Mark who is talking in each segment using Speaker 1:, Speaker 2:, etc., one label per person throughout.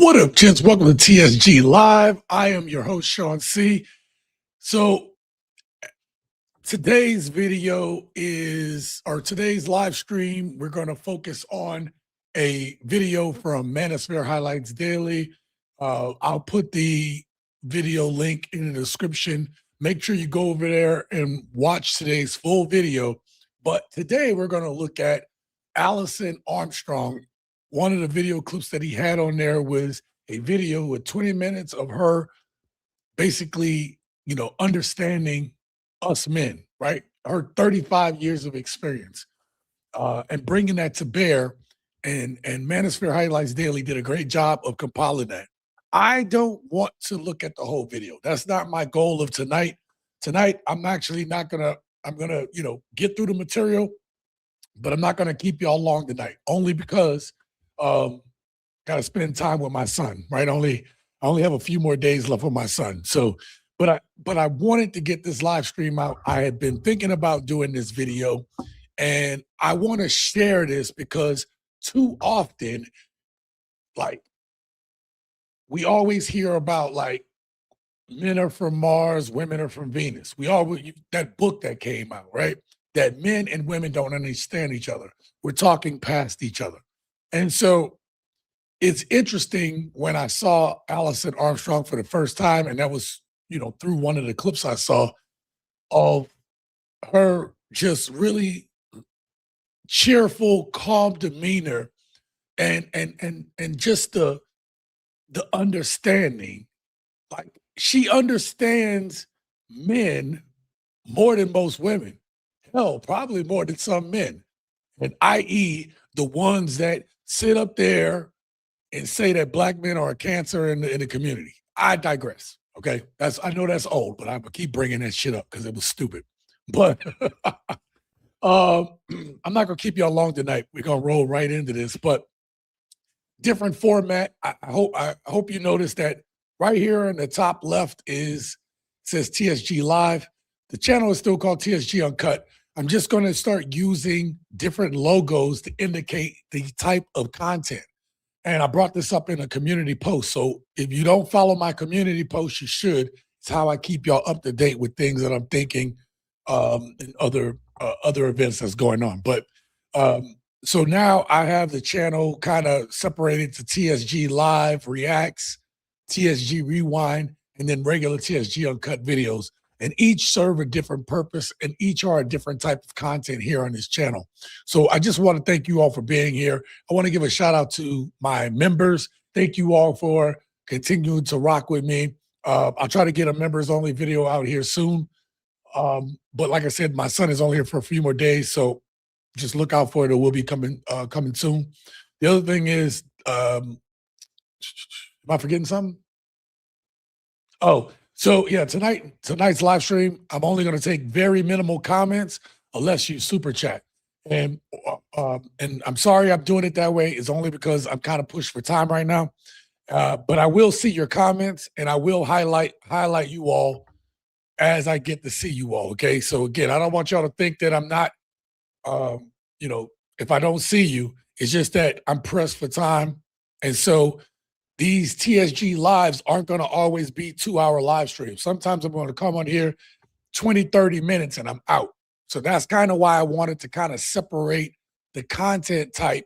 Speaker 1: What up, gents? Welcome to TSG Live. I am your host, Shaun C. So today's video or today's live stream, we're going to focus on a video from Manosphere Highlights Daily. I'll put the video link in the description. Make sure you go over there and watch today's full video. But today we're going to look at Allison Armstrong. One of the video clips that he had on there was a video with 20 minutes of her basically, understanding us men, right? Her 35 years of experience and bringing that to bear. And Manosphere Highlights Daily did a great job of compiling that. I don't want to look at the whole video. That's not my goal of tonight. Tonight, I'm actually not gonna, I'm gonna, get through the material, but I'm not gonna keep y'all long tonight, only because got to spend time with my son, right? I only have a few more days left with my son. So, but I wanted to get this live stream out. I had been thinking about doing this video, and I want to share this because too often, like, we always hear about like men are from Mars, women are from Venus. We always, that book that came out, right? That men and women don't understand each other. We're talking past each other. And so it's interesting when I saw Allison Armstrong for the first time, and that was, through one of the clips I saw of her just really cheerful, calm demeanor and just the understanding. Like, she understands men more than most women. Hell, probably more than some men. And i.e., the ones that sit up there and say that black men are a cancer in the community. I digress. Okay, I know that's old, but I'm gonna keep bringing that shit up because it was stupid. But I'm not gonna keep y'all long tonight. We're gonna roll right into this, but different format. I hope you notice that right here in the top left says TSG Live. The channel is still called TSG Uncut. I'm just going to start using different logos to indicate the type of content. And I brought this up in a community post. So if you don't follow my community post, you should. It's how I keep y'all up to date with things that I'm thinking and other events that's going on. But so now I have the channel kind of separated to TSG Live, Reacts, TSG Rewind, and then regular TSG Uncut videos. And each serve a different purpose, and each are a different type of content here on this channel. So I just want to thank you all for being here. I want to give a shout out to my members. Thank you all for continuing to rock with me. I'll try to get a members only video out here soon. But like I said, my son is only here for a few more days, so just look out for it. It will be coming soon. The other thing is, am I forgetting something? Oh, so yeah, tonight's live stream, I'm only going to take very minimal comments unless you super chat. And I'm sorry I'm doing it that way. It's only because I'm kind of pushed for time right now. But I will see your comments, and I will highlight you all as I get to see you all. Okay. So again, I don't want y'all to think that I'm not, if I don't see you, it's just that I'm pressed for time. And so these TSG lives aren't going to always be 2-hour live streams. Sometimes I'm going to come on here 20, 30 minutes and I'm out. So that's kind of why I wanted to kind of separate the content type,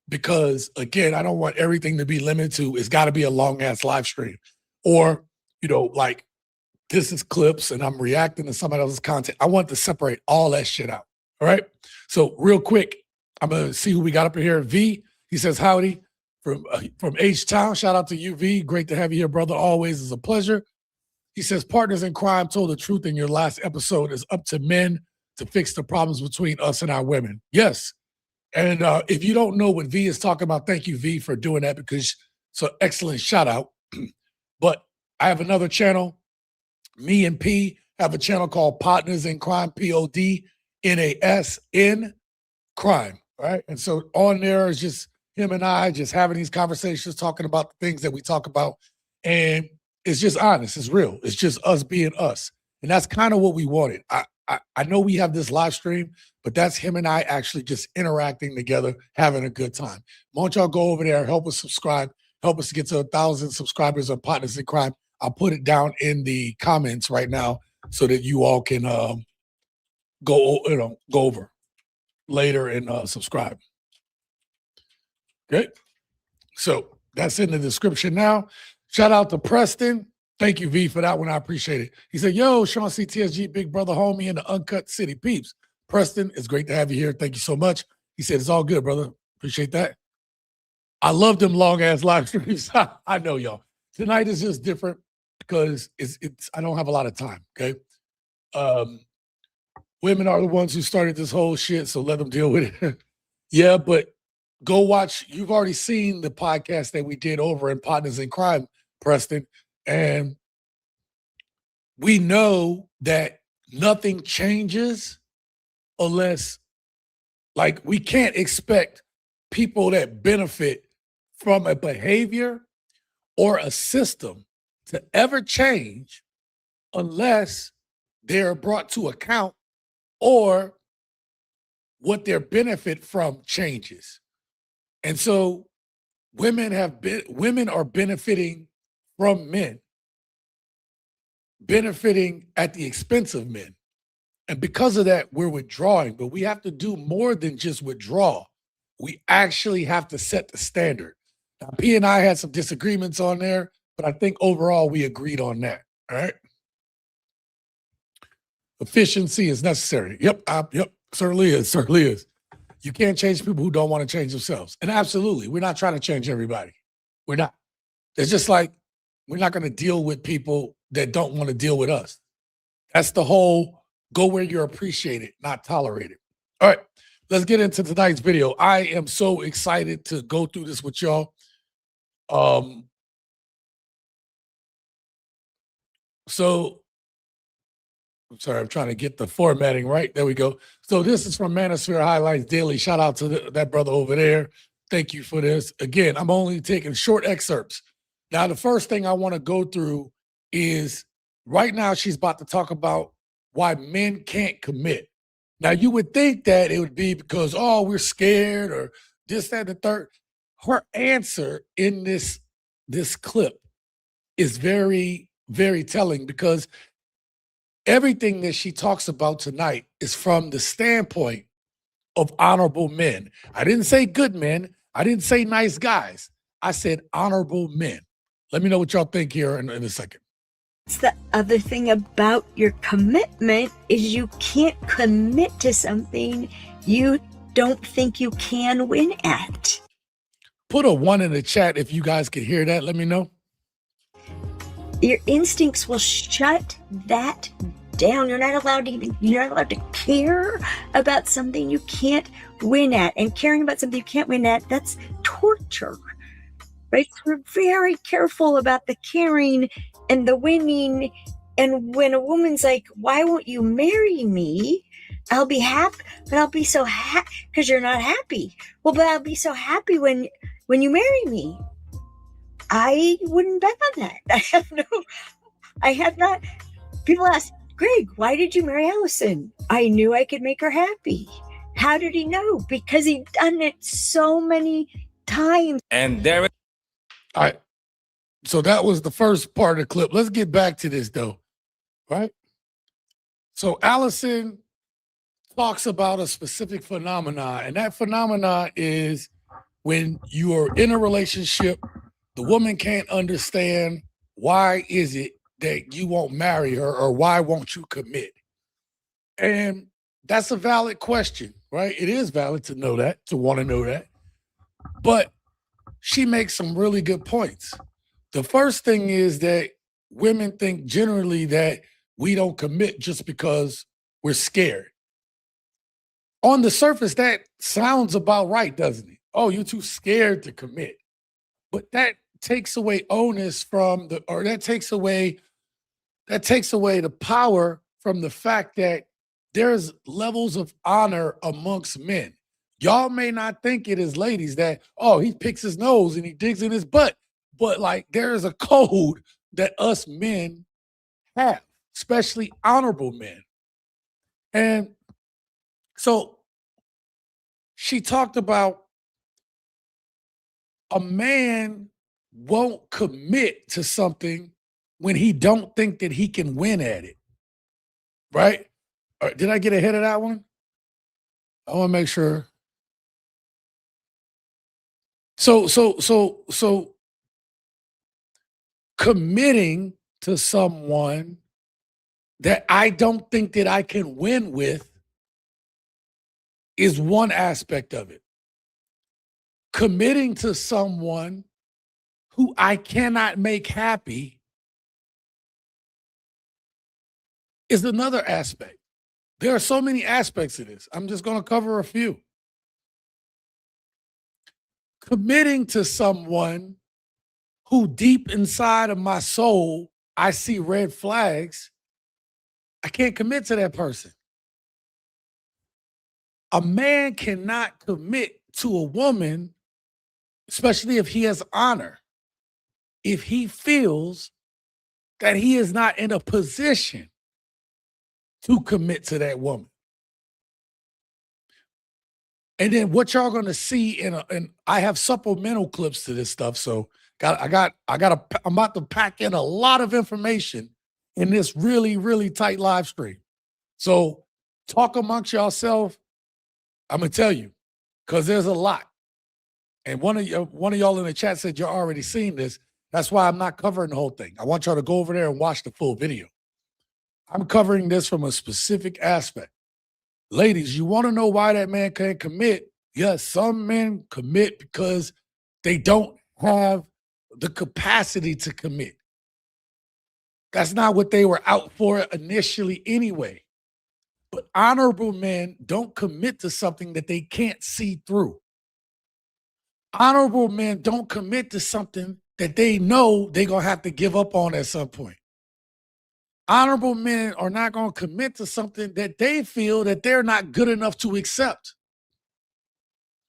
Speaker 1: because again, I don't want everything to be limited to, it's got to be a long ass live stream, or, like this is clips and I'm reacting to somebody else's content. I want to separate all that shit out. All right. So real quick, I'm going to see who we got up in here. V, he says, howdy. From H-Town, shout out to you, V. Great to have you here, brother. Always is a pleasure. He says, partners in crime told the truth in your last episode. It's up to men to fix the problems between us and our women. Yes. And if you don't know what V is talking about, thank you, V, for doing that, because it's an excellent shout out. But I have another channel. Me and P have a channel called Partners in Crime, PODNAS in Crime. All right. And so on there is just him and I just having these conversations, talking about the things that we talk about. And it's just honest. It's real. It's just us being us. And that's kind of what we wanted. I know we have this live stream, but that's him and I actually just interacting together, having a good time. Why don't y'all go over there, help us subscribe, help us to get to 1,000 subscribers on Partners in Crime. I'll put it down in the comments right now so that you all can go over later and subscribe. Okay, so that's in the description now. Shout out to Preston. Thank you, V, for that one. I appreciate it. He said, yo, Shaun CTSG, big brother, homie, in the Uncut City peeps. Preston, it's great to have you here. Thank you so much. He said, it's all good, brother. Appreciate that. I love them long-ass live streams. I know, y'all. Tonight is just different because it's I don't have a lot of time, okay? Women are the ones who started this whole shit, so let them deal with it. Yeah, but go watch. You've already seen the podcast that we did over in Partners in Crime, Preston, and we know that nothing changes unless, like, we can't expect people that benefit from a behavior or a system to ever change unless they're brought to account or what their benefit from changes. And so women are benefiting from men, benefiting at the expense of men. And because of that, we're withdrawing. But we have to do more than just withdraw. We actually have to set the standard. Now, P and I had some disagreements on there, but I think overall we agreed on that. All right. Efficiency is necessary. Yep. Certainly is. Certainly is. You can't change people who don't want to change themselves. And absolutely, we're not trying to change everybody. We're not. It's just like we're not going to deal with people that don't want to deal with us. That's the whole go where you're appreciated, not tolerated. All right, let's get into tonight's video. I am so excited to go through this with y'all. So I'm sorry, I'm trying to get the formatting right. There we go. So this is from Manosphere Highlights Daily. Shout out to that brother over there. Thank you for this. Again, I'm only taking short excerpts. Now, the first thing I want to go through is right now she's about to talk about why men can't commit. Now, you would think that it would be because, oh, we're scared or this, that, and the third. Her answer in this clip is very, very telling because everything that she talks about tonight is from the standpoint of honorable men. I didn't say good men. I didn't say nice guys. I said honorable men. Let me know what y'all think here in a second.
Speaker 2: The other thing about your commitment is you can't commit to something you don't think you can win at.
Speaker 1: Put a 1 in the chat if you guys can hear that. Let me know.
Speaker 2: Your instincts will shut that down. You're not allowed to care about something you can't win at. And caring about something you can't win at, that's torture. Right? So we're very careful about the caring and the winning. And when a woman's like, why won't you marry me? I'll be happy, but I'll be so happy because you're not happy. Well, but I'll be so happy when you marry me. I wouldn't bet on that. I have not. People ask, Greg, why did you marry Allison? I knew I could make her happy. How did he know? Because he'd done it so many times.
Speaker 3: And there.
Speaker 1: All right. So that was the first part of the clip. Let's get back to this, though. Right? So Allison talks about a specific phenomena, and that phenomena is when you are in a relationship, the woman can't understand why is it that you won't marry her or why won't you commit? And that's a valid question, right? It is valid to know that, to want to know that. But she makes some really good points. The first thing is that women think generally that we don't commit just because we're scared. On the surface, that sounds about right, doesn't it? Oh, you're too scared to commit. But that takes away onus from that takes away the power from the fact that there's levels of honor amongst men. Y'all may not think it is ladies that, oh, he picks his nose and he digs in his butt. But like there is a code that us men have, especially honorable men. And so she talked about a man won't commit to something when he don't think that he can win at it, right? Did I get ahead of that one? I want to make sure. So committing to someone that I don't think that I can win with is one aspect of it. Committing to someone who I cannot make happy is another aspect. There are so many aspects of this. I'm just going to cover a few. Committing to someone who deep inside of my soul, I see red flags, I can't commit to that person. A man cannot commit to a woman, especially if he has honor, if he feels that he is not in a position to commit to that woman. And then what y'all gonna see and I have supplemental clips to this stuff. So I'm about to pack in a lot of information in this really, really tight live stream. So talk amongst yourself. I'm gonna tell you, because there's a lot. And one of y'all in the chat said you're already seen this. That's why I'm not covering the whole thing. I want y'all to go over there and watch the full video. I'm covering this from a specific aspect. Ladies, you want to know why that man can't commit? Yes, some men commit because they don't have the capacity to commit. That's not what they were out for initially anyway. But honorable men don't commit to something that they can't see through. Honorable men don't commit to something that they know they're going to have to give up on at some point. Honorable men are not going to commit to something that they feel that they're not good enough to accept.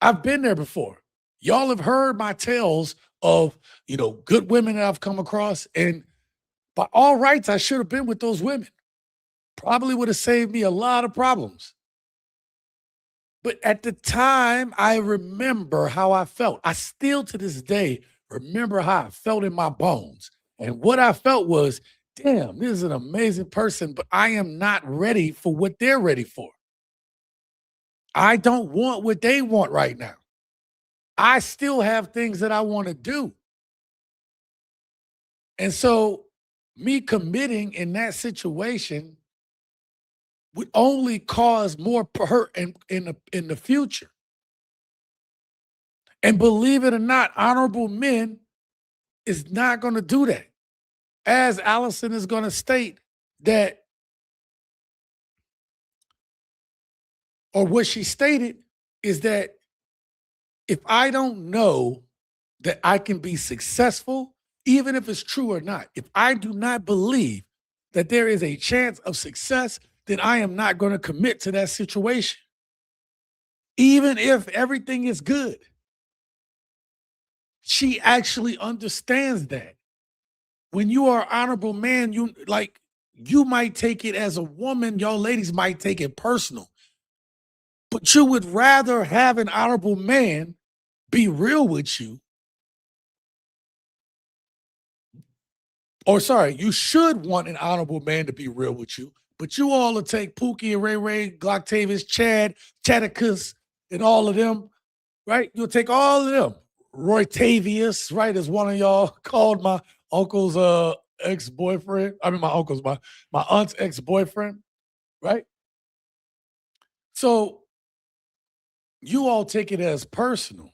Speaker 1: I've been there before. Y'all have heard my tales of, good women that I've come across, and by all rights, I should have been with those women. Probably would have saved me a lot of problems. But at the time, I remember how I felt. I still to this day remember how I felt in my bones. And what I felt was, damn, this is an amazing person, but I am not ready for what they're ready for. I don't want what they want right now. I still have things that I want to do. And so me committing in that situation would only cause more hurt in the future. And believe it or not, honorable men is not going to do that. As Allison is going to state that, or what she stated is that if I don't know that I can be successful, even if it's true or not, if I do not believe that there is a chance of success, then I am not going to commit to that situation, even if everything is good. She actually understands that. When you are an honorable man, you might take it as a woman, y'all ladies might take it personal, but you would rather have an honorable man be real with you. Or sorry, you should want an honorable man to be real with you, but you all will take Pookie and Ray Ray, Glocktavius, Chad, Chadicus, and all of them, right? You'll take all of them. Roy Tavius, right, as one of y'all called my uncle's ex-boyfriend. I mean, my aunt's ex-boyfriend, right? So you all take it as personal.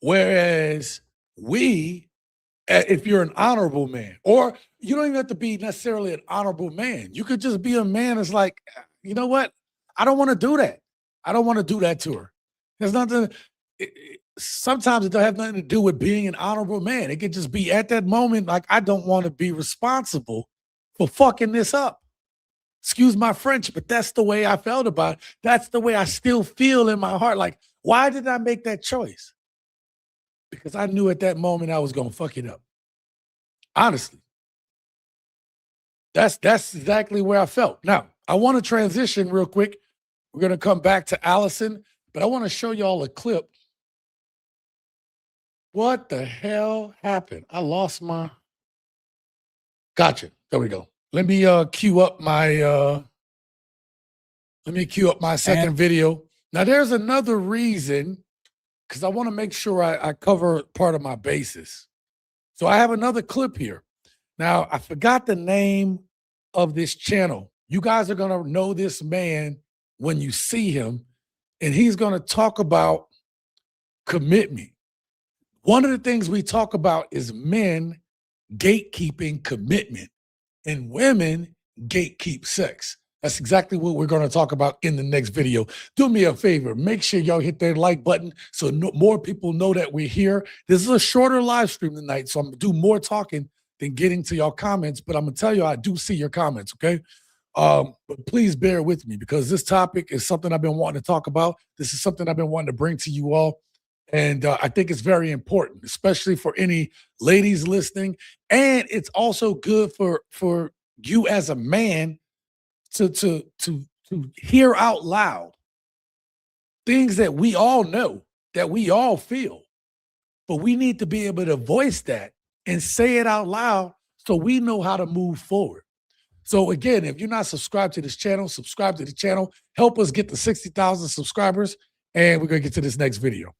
Speaker 1: Whereas if you're an honorable man, or you don't even have to be necessarily an honorable man. You could just be a man that's like, you know what? I don't want to do that. I don't want to do that to her. There's nothing. Sometimes it don't have nothing to do with being an honorable man. It could just be at that moment, like, I don't want to be responsible for fucking this up. Excuse my French, but that's the way I felt about it. That's the way I still feel in my heart. Like, why did I make that choice? Because I knew at that moment I was going to fuck it up. Honestly. That's exactly where I felt. Now, I want to transition real quick. We're going to come back to Allison, but I want to show y'all a clip What the hell happened? I lost my. Gotcha. There we go. Let me queue up my second video. Now there's another reason, because I want to make sure I cover part of my bases. So I have another clip here. Now I forgot the name of this channel. You guys are gonna know this man when you see him, and he's gonna talk about commitment. One of the things we talk about is men gatekeeping commitment and women gatekeep sex. That's exactly what we're going to talk about in the next video. Do me a favor. Make sure y'all hit that like button so more people know that we're here. This is a shorter live stream tonight, so I'm going to do more talking than getting to y'all comments, but I'm going to tell you I do see your comments, okay? But please bear with me because this topic is something I've been wanting to talk about. This is something I've been wanting to bring to you all. And I think it's very important, especially for any ladies listening. And it's also good for you as a man to hear out loud things that we all know, that we all feel. But we need to be able to voice that and say it out loud so we know how to move forward. So again, if you're not subscribed to this channel, subscribe to the channel. Help us get to 60,000 subscribers. And we're going to get to this next video.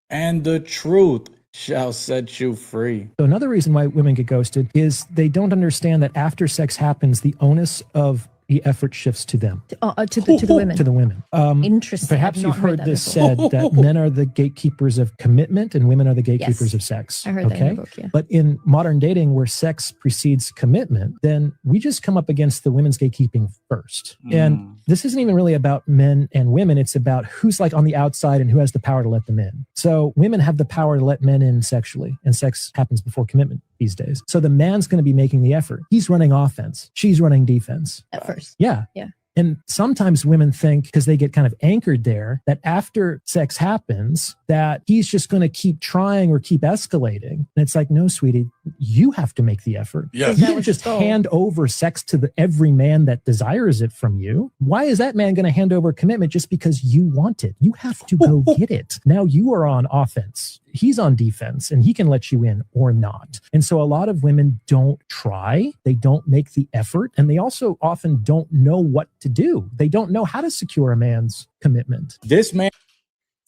Speaker 3: And the truth shall set you free.
Speaker 4: So another reason why women get ghosted is they don't understand that after sex happens, the onus of the effort shifts to them.
Speaker 5: To the women.
Speaker 4: To the women.
Speaker 5: Interesting.
Speaker 4: Perhaps
Speaker 5: I've
Speaker 4: you've
Speaker 5: not
Speaker 4: heard
Speaker 5: that
Speaker 4: this
Speaker 5: before.
Speaker 4: said that men are the gatekeepers of commitment and women are the gatekeepers
Speaker 5: Yes.
Speaker 4: of sex.
Speaker 5: I heard that in the book, yeah.
Speaker 4: But in modern dating where sex precedes commitment, then we just come up against the women's gatekeeping first. And this isn't even really about men and women. It's about who's like on the outside and who has the power to let them in. So women have the power to let men in sexually, and sex happens before commitment these days. So the man's going to be making the effort. He's running offense. She's running defense.
Speaker 5: At first.
Speaker 4: Yeah.
Speaker 5: Yeah.
Speaker 4: And sometimes women think, because they get kind of anchored there, that after sex happens, that he's just going to keep trying or keep escalating. And it's like, no, sweetie, you have to make the effort.
Speaker 1: Yes.
Speaker 4: You don't just hand over sex to every man that desires it from you. Why is that man going to hand over commitment just because you want it? You have to go get it. Now you are on offense. He's on defense and he can let you in or not. And so a lot of women don't try, they don't make the effort, and they also often don't know what to do. They don't know how to secure a man's commitment.
Speaker 3: This man.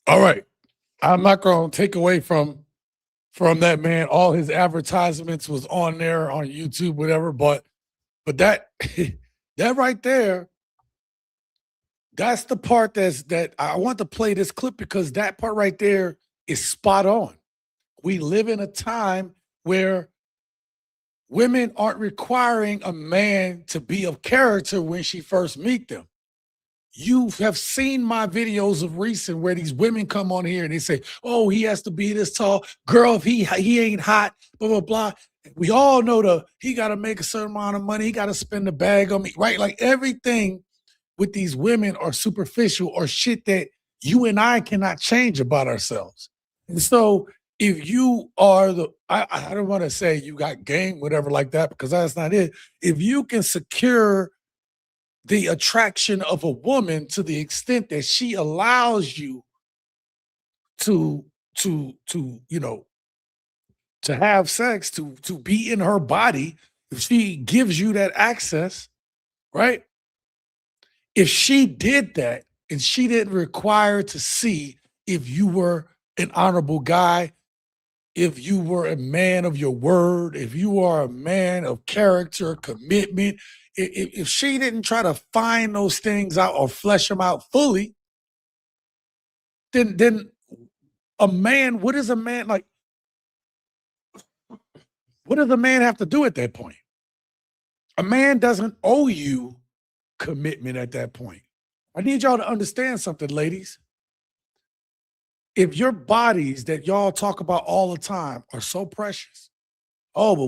Speaker 1: All right. I'm not going to take away from that man. All his advertisements was on there on YouTube, whatever. But that that right there, that's the part that I want to play this clip because that part right there is spot on. We live in a time where women aren't requiring a man to be of character when she first meet them. You have seen my videos of recent where these women come on here and they say, oh, he has to be this tall. Girl, if he ain't hot, blah, blah, blah. We all know he got to make a certain amount of money. He got to spend the bag on me, right? Like everything with these women are superficial or shit that you and I cannot change about ourselves. And so if you are I don't want to say you got game, whatever like that, because that's not it. If you can secure the attraction of a woman to the extent that she allows you to have sex, to be in her body, if she gives you that access, right? If she did that and she didn't require to see if you were an honorable guy, if you were a man of your word, if you are a man of character, commitment, if she didn't try to find those things out or flesh them out fully, then a man, what is a man like? What does a man have to do at that point? A man doesn't owe you commitment at that point. I need y'all to understand something, ladies. If your bodies that y'all talk about all the time are so precious, oh,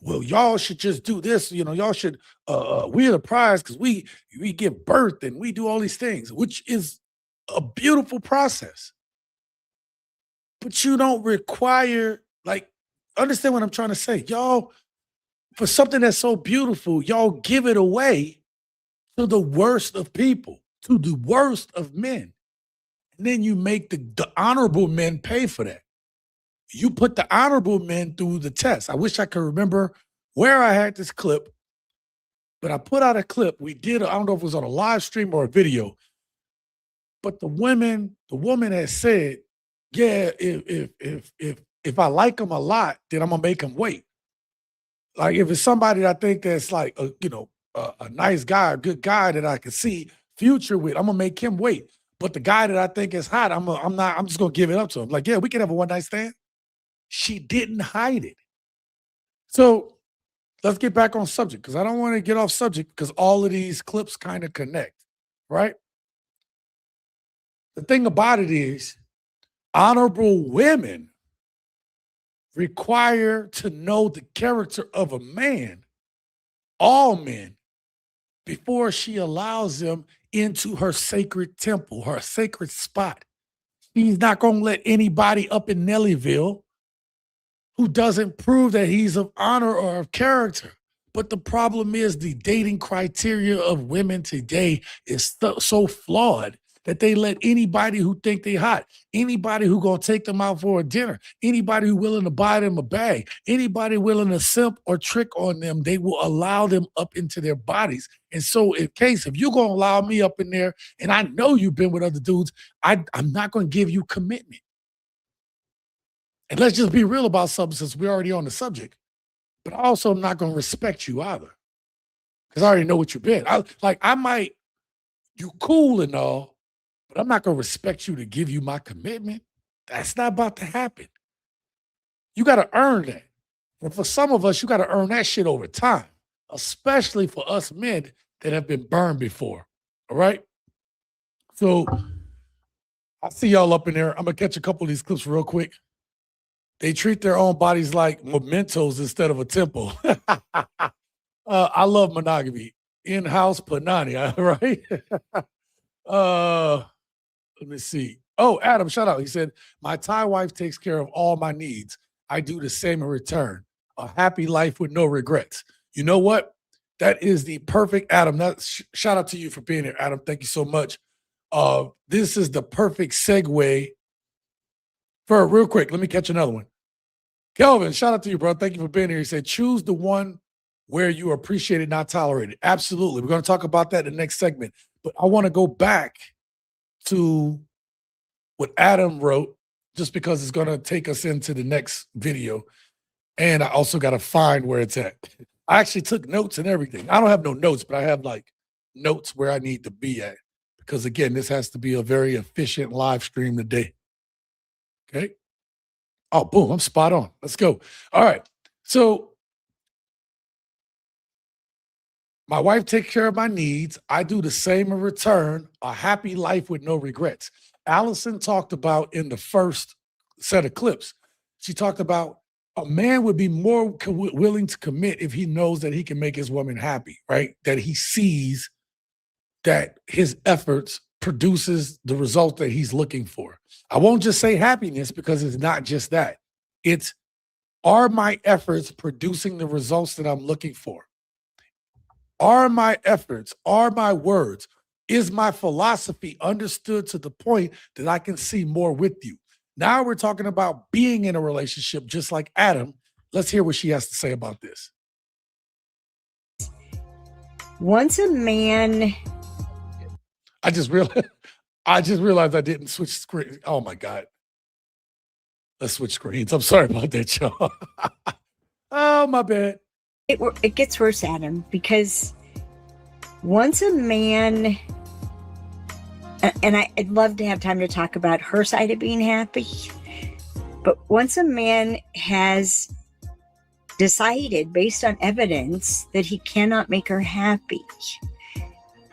Speaker 1: well, y'all should just do this, y'all should, we're the prize because we give birth and we do all these things, which is a beautiful process. But you don't require, understand what I'm trying to say. Y'all, for something that's so beautiful, y'all give it away to the worst of people, to the worst of men. And then you make the honorable men pay for that. You put the honorable men through the test. I wish I could remember where I had this clip, but I put out a clip. I don't know if it was on a live stream or a video, but the woman has said, yeah, if I like him a lot, then I'm gonna make him wait. Like if it's somebody that I think that's like a nice guy, a good guy that I can see future with, I'm gonna make him wait. But the guy that I think is hot, I'm just gonna give it up to him. Like, yeah, we can have a one night stand. She didn't hide it. So let's get back on subject because I don't want to get off subject because all of these clips kind of connect, right? The thing about it is, honorable women require to know the character of a man, all men, before she allows them into her sacred temple, her sacred spot. She's not going to let anybody up in Nellyville who doesn't prove that he's of honor or of character. But the problem is the dating criteria of women today is so flawed that they let anybody who think they hot, anybody who gonna take them out for a dinner, anybody who willing to buy them a bag, anybody willing to simp or trick on them, they will allow them up into their bodies. And so if you're gonna allow me up in there, and I know you've been with other dudes, I'm not gonna give you commitment. And let's just be real about something since we're already on the subject. But I also am not gonna respect you either. Because I already know what you've been. You cool and all, but I'm not going to respect you to give you my commitment. That's not about to happen. You got to earn that. And for some of us, you got to earn that shit over time, especially for us men that have been burned before. All right? So I see y'all up in there. I'm going to catch a couple of these clips real quick. They treat their own bodies like mementos instead of a temple. I love monogamy. In-house panani, right? Let me see. Oh, Adam, shout out. He said, my Thai wife takes care of all my needs. I do the same in return. A happy life with no regrets. You know what? That is the perfect, Adam. Shout out to you for being here, Adam. Thank you so much. This is the perfect segue for real quick. Let me catch another one. Kelvin, shout out to you, bro. Thank you for being here. He said, choose the one where you are appreciated, not tolerated. Absolutely. We're going to talk about that in the next segment. But I want to go back to what Adam wrote, just because it's going to take us into the next video. And I also got to find where it's at. I actually took notes and everything. I don't have no notes, but I have like notes where I need to be at. Because again, this has to be a very efficient live stream today. Okay. Oh, boom, I'm spot on. Let's go. All right. So my wife takes care of my needs. I do the same in return. A happy life with no regrets. Allison talked about in the first set of clips, she talked about a man would be more willing to commit if he knows that he can make his woman happy, right? That he sees that his efforts produces the result that he's looking for. I won't just say happiness because it's not just that. It's, are my efforts producing the results that I'm looking for? Are my efforts, are my words, is my philosophy understood to the point that I can see more with you? Now we're talking about being in a relationship just like Adam. Let's hear what she has to say about this.
Speaker 2: Once a man...
Speaker 1: I just realized I didn't switch screens. Oh my God. Let's switch screens. I'm sorry about that, y'all. Oh, my bad.
Speaker 2: It gets worse, Adam, because once a man, and I'd love to have time to talk about her side of being happy, but once a man has decided based on evidence that he cannot make her happy,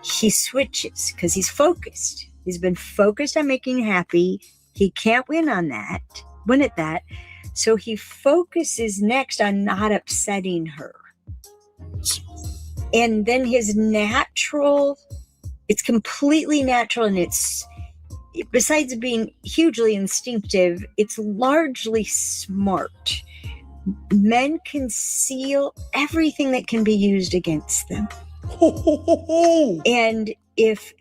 Speaker 2: he switches because he's focused. He's been focused on making her happy. He can't win at that. So he focuses next on not upsetting her. And then his natural, it's completely natural, and it's, besides being hugely instinctive, it's largely smart. Men conceal everything that can be used against them. And if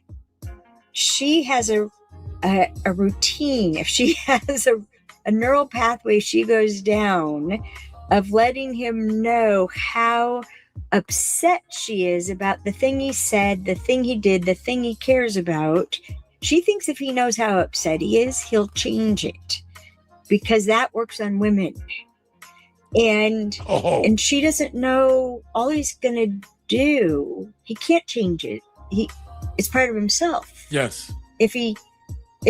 Speaker 2: she has a a routine, if she has a neural pathway she goes down of letting him know how upset she is about the thing he said, the thing he did, the thing he cares about, she thinks if he knows how upset he is, he'll change it, because that works on women. And
Speaker 1: Oh,
Speaker 2: she doesn't know all he's gonna do. He can't change it. It's part of himself.
Speaker 1: yes.
Speaker 2: If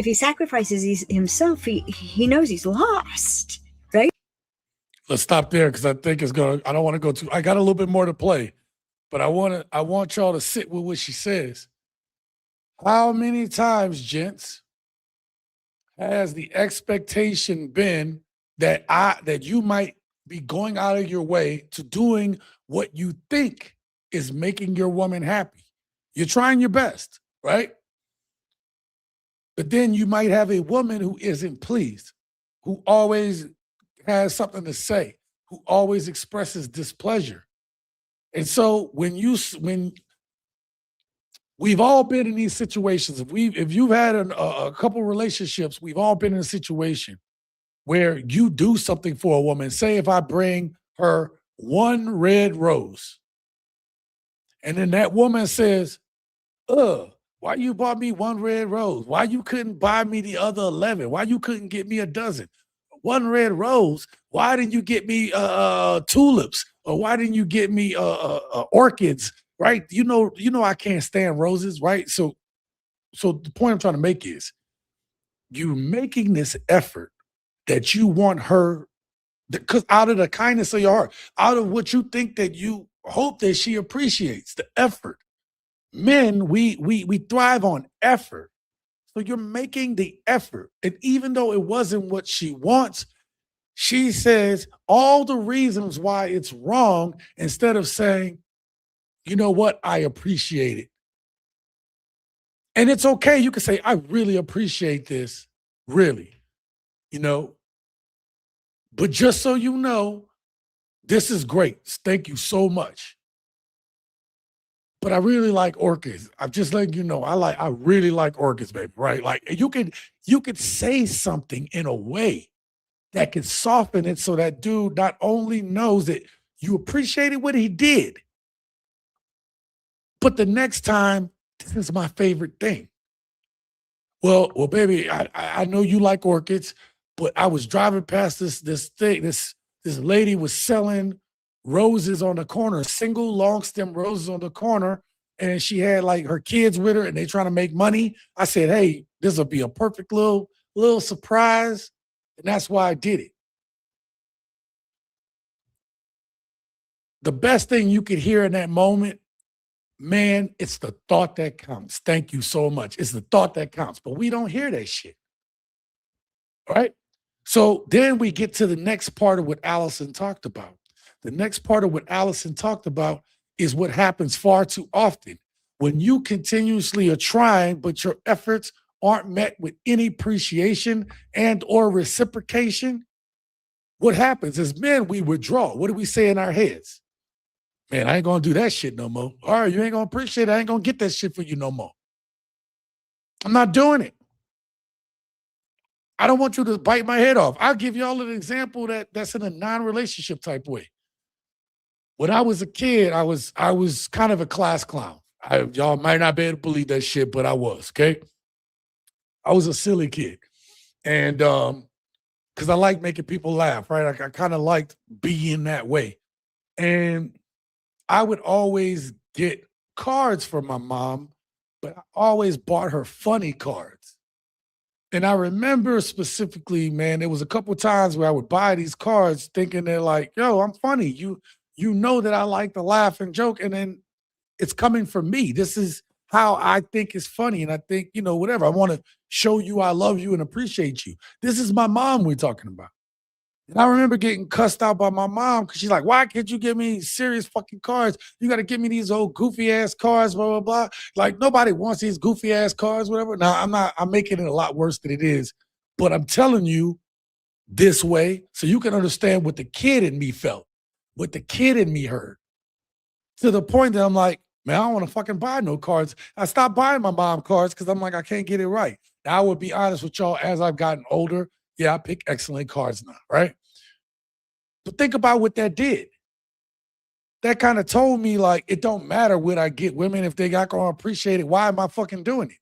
Speaker 2: he sacrifices himself, he knows he's lost, right?
Speaker 1: Let's stop there because I think it's gonna. I don't want to go too. I got a little bit more to play, but I want y'all to sit with what she says. How many times, gents, has the expectation been that you might be going out of your way to doing what you think is making your woman happy? You're trying your best, right? But then you might have a woman who isn't pleased, who always has something to say, who always expresses displeasure. And so when we've all been in these situations, if you've had a couple relationships, we've all been in a situation where you do something for a woman. Say if I bring her one red rose, and then that woman says, why you bought me one red rose? Why you couldn't buy me the other 11? Why you couldn't get me a dozen? One red rose. Why didn't you get me tulips? Or why didn't you get me orchids? Right? You know I can't stand roses, right? So the point I'm trying to make is you making this effort that you want her, because out of the kindness of your heart, out of what you think that you hope that she appreciates, the effort. Men, we thrive on effort. So you're making the effort. And even though it wasn't what she wants, she says all the reasons why it's wrong instead of saying, you know what, I appreciate it. And it's okay. You can say, I really appreciate this. Really. But just so you know, this is great. Thank you so much. But I really like orchids. I'm just letting you know, I really like orchids, baby, right? Like you could say something in a way that can soften it so that dude not only knows that you appreciated what he did, but the next time, this is my favorite thing. Well, baby, I know you like orchids, but I was driving past this lady was selling roses on the corner, single long stem roses on the corner, and she had like her kids with her, and they trying to make money. I said, hey, this will be a perfect little surprise, and that's why I did it. The best thing you could hear in that moment, man, it's the thought that counts. Thank you so much. It's the thought that counts, but we don't hear that shit. Right? So then we get to the next part of what Allison talked about. The next part of what Allison talked about is what happens far too often. When you continuously are trying, but your efforts aren't met with any appreciation and or reciprocation, what happens is men, we withdraw. What do we say in our heads? Man, I ain't gonna do that shit no more. All right, you ain't gonna appreciate it. I ain't gonna get that shit for you no more. I'm not doing it. I don't want you to bite my head off. I'll give y'all an example that's in a non-relationship type way. When I was a kid, I was kind of a class clown. Y'all might not be able to believe that shit, but I was, okay? I was a silly kid. And because I like making people laugh, right? I kind of liked being that way. And I would always get cards from my mom, but I always bought her funny cards. And I remember specifically, man, there was a couple of times where I would buy these cards thinking they're like, yo, I'm funny. You know that I like to laugh and joke, and then it's coming from me. This is how I think is funny. And I think, whatever. I want to show you I love you and appreciate you. This is my mom we're talking about. And I remember getting cussed out by my mom because she's like, why can't you give me serious fucking cards? You got to give me these old goofy ass cards, blah, blah, blah. Like nobody wants these goofy ass cards, whatever. Now I'm making it a lot worse than it is, but I'm telling you this way so you can understand what the kid in me felt, what the kid in me heard, to the point that I'm like, man, I don't want to fucking buy no cards. I stopped buying my mom cards because I'm like, I can't get it right. Now, I would be honest with y'all, as I've gotten older, yeah, I pick excellent cards now, right? But think about what that did. That kind of told me, like, it don't matter what I get women. If they not going to appreciate it, why am I fucking doing it?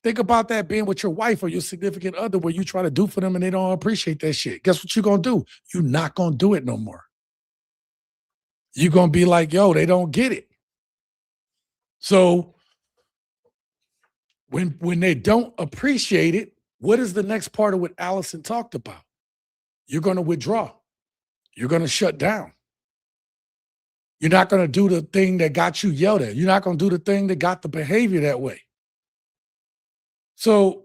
Speaker 1: Think about that being with your wife or your significant other where you try to do for them and they don't appreciate that shit. Guess what you're going to do? You're not going to do it no more. You're going to be like, yo, they don't get it. So when they don't appreciate it, what is the next part of what Allison talked about? You're going to withdraw. You're going to shut down. You're not going to do the thing that got you yelled at. You're not going to do the thing that got the behavior that way. So,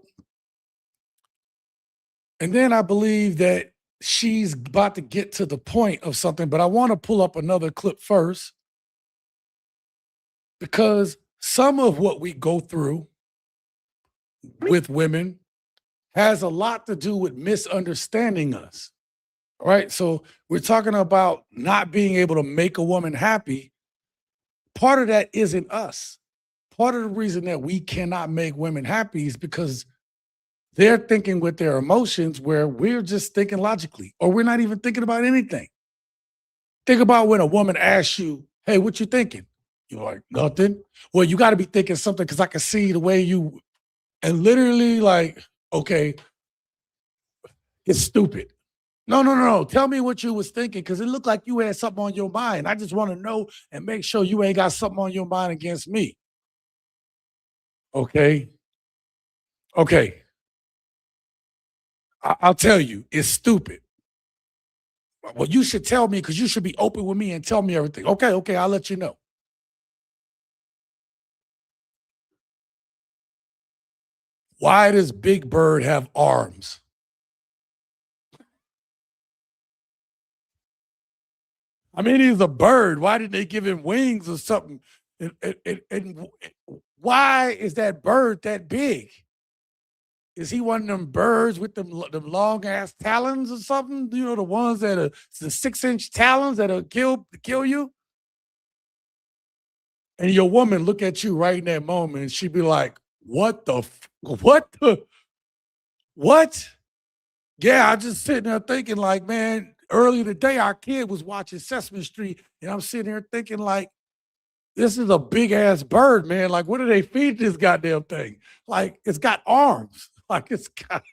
Speaker 1: and then I believe that she's about to get to the point of something, but I want to pull up another clip first because some of what we go through with women has a lot to do with misunderstanding us. All right. So we're talking about not being able to make a woman happy. Part of that isn't us. Part of the reason that we cannot make women happy is because they're thinking with their emotions where we're just thinking logically, or we're not even thinking about anything. Think about when a woman asks you, hey, what you thinking? You're like, nothing. Well, you got to be thinking something because I can see the way you, and literally like, okay, it's stupid. No. Tell me what you was thinking because it looked like you had something on your mind. I just want to know and make sure you ain't got something on your mind against me. Okay. I'll tell you, it's stupid. Well, you should tell me because you should be open with me and tell me everything. Okay, I'll let you know. Why does Big Bird have arms? I mean, he's a bird. Why didn't they give him wings or something? And why is that bird that big? Is he one of them birds with them long ass talons or something? You know, the ones that are the 6-inch talons that'll kill you? And your woman look at you right in that moment and she'd be like, what? Yeah, I just sitting there thinking like, man, earlier today our kid was watching Sesame Street and I'm sitting here thinking like, this is a big ass bird, man. Like, what do they feed this goddamn thing? Like, it's got arms. Like, it's got.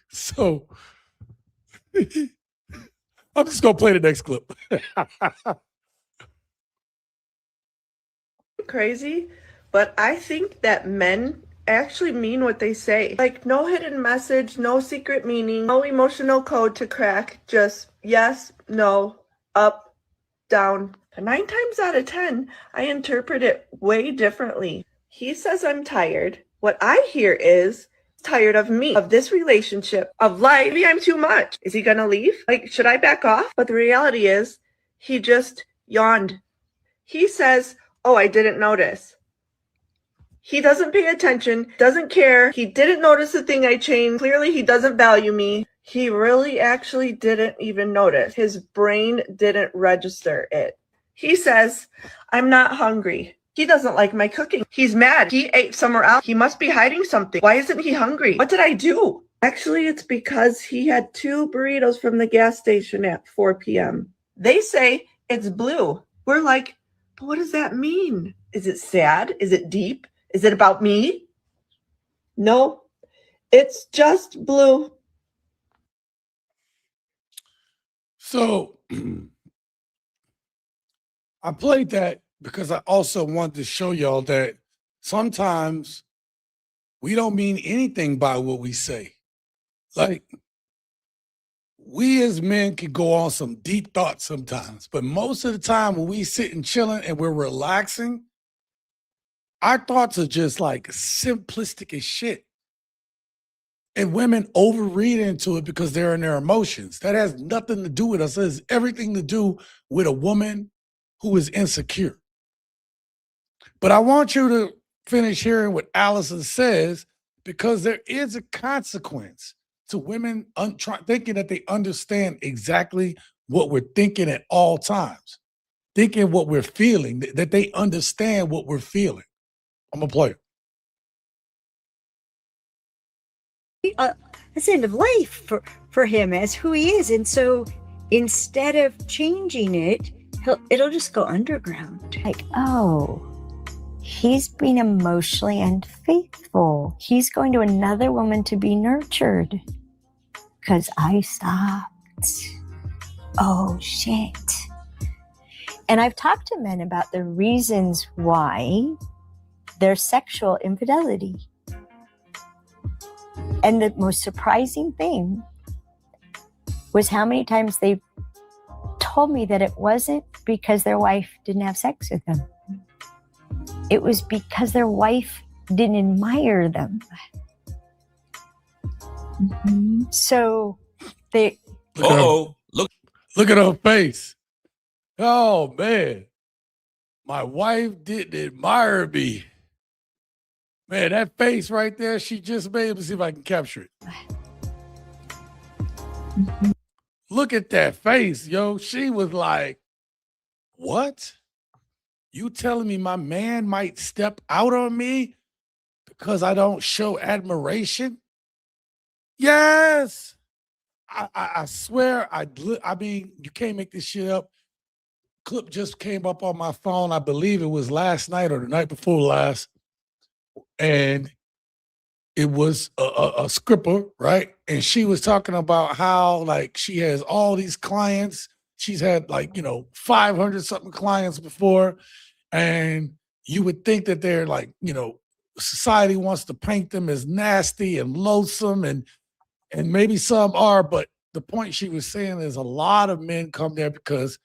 Speaker 1: So, I'm just going to play the next clip.
Speaker 6: Crazy, but I think that men actually mean what they say. Like, no hidden message, no secret meaning, no emotional code to crack, just yes, no, up, down. 9 times out of 10, I interpret it way differently. He says I'm tired. What I hear is tired of me, of this relationship, of life. Maybe I'm too much. Is he gonna leave? Like, should I back off? But the reality is, he just yawned. He says, oh, I didn't notice. He doesn't pay attention, doesn't care. He didn't notice the thing I changed. Clearly, he doesn't value me. He really actually didn't even notice. His brain didn't register it. He says, I'm not hungry. He doesn't like my cooking. He's mad. He ate somewhere else. He must be hiding something. Why isn't he hungry? What did I do? Actually, it's because he had 2 burritos from the gas station at 4 p.m. They say it's blue. We're like, but what does that mean? Is it sad? Is it deep? Is it about me? No, it's just blue.
Speaker 1: So I played that because I also wanted to show y'all that sometimes we don't mean anything by what we say. Like, we as men can go on some deep thoughts sometimes, but most of the time when we sit and chilling and we're relaxing, our thoughts are just like simplistic as shit. And women overread into it because they're in their emotions. That has nothing to do with us. It has everything to do with a woman who is insecure. But I want you to finish hearing what Allison says because there is a consequence to women thinking that they understand exactly what we're thinking at all times. thinking what we're feeling, that they understand what we're feeling. I'm a player.
Speaker 2: That's the end of life for him as who he is. And so instead of changing it, it'll just go underground.
Speaker 7: Like, oh, he's being emotionally unfaithful. He's going to another woman to be nurtured because I stopped. Oh, shit. And I've talked to men about the reasons why there's sexual infidelity. And the most surprising thing was how many times they told me that it wasn't because their wife didn't have sex with them. It was because their wife didn't admire them. Mm-hmm. So they...
Speaker 1: Look at her face. Oh, man. My wife didn't admire me. Man, that face right there, she just made. Let me see if I can capture it.
Speaker 2: Mm-hmm.
Speaker 1: Look at that face, yo. She was like, what? You telling me my man might step out on me because I don't show admiration? Yes. I swear, I mean, you can't make this shit up. Clip just came up on my phone. I believe it was last night or the night before last. And it was a scripper, right? And she was talking about how, like, she has all these clients. She's had, like, 500 something clients before. And you would think that they're like, society wants to paint them as nasty and loathsome, and maybe some are, but the point she was saying is a lot of men come there because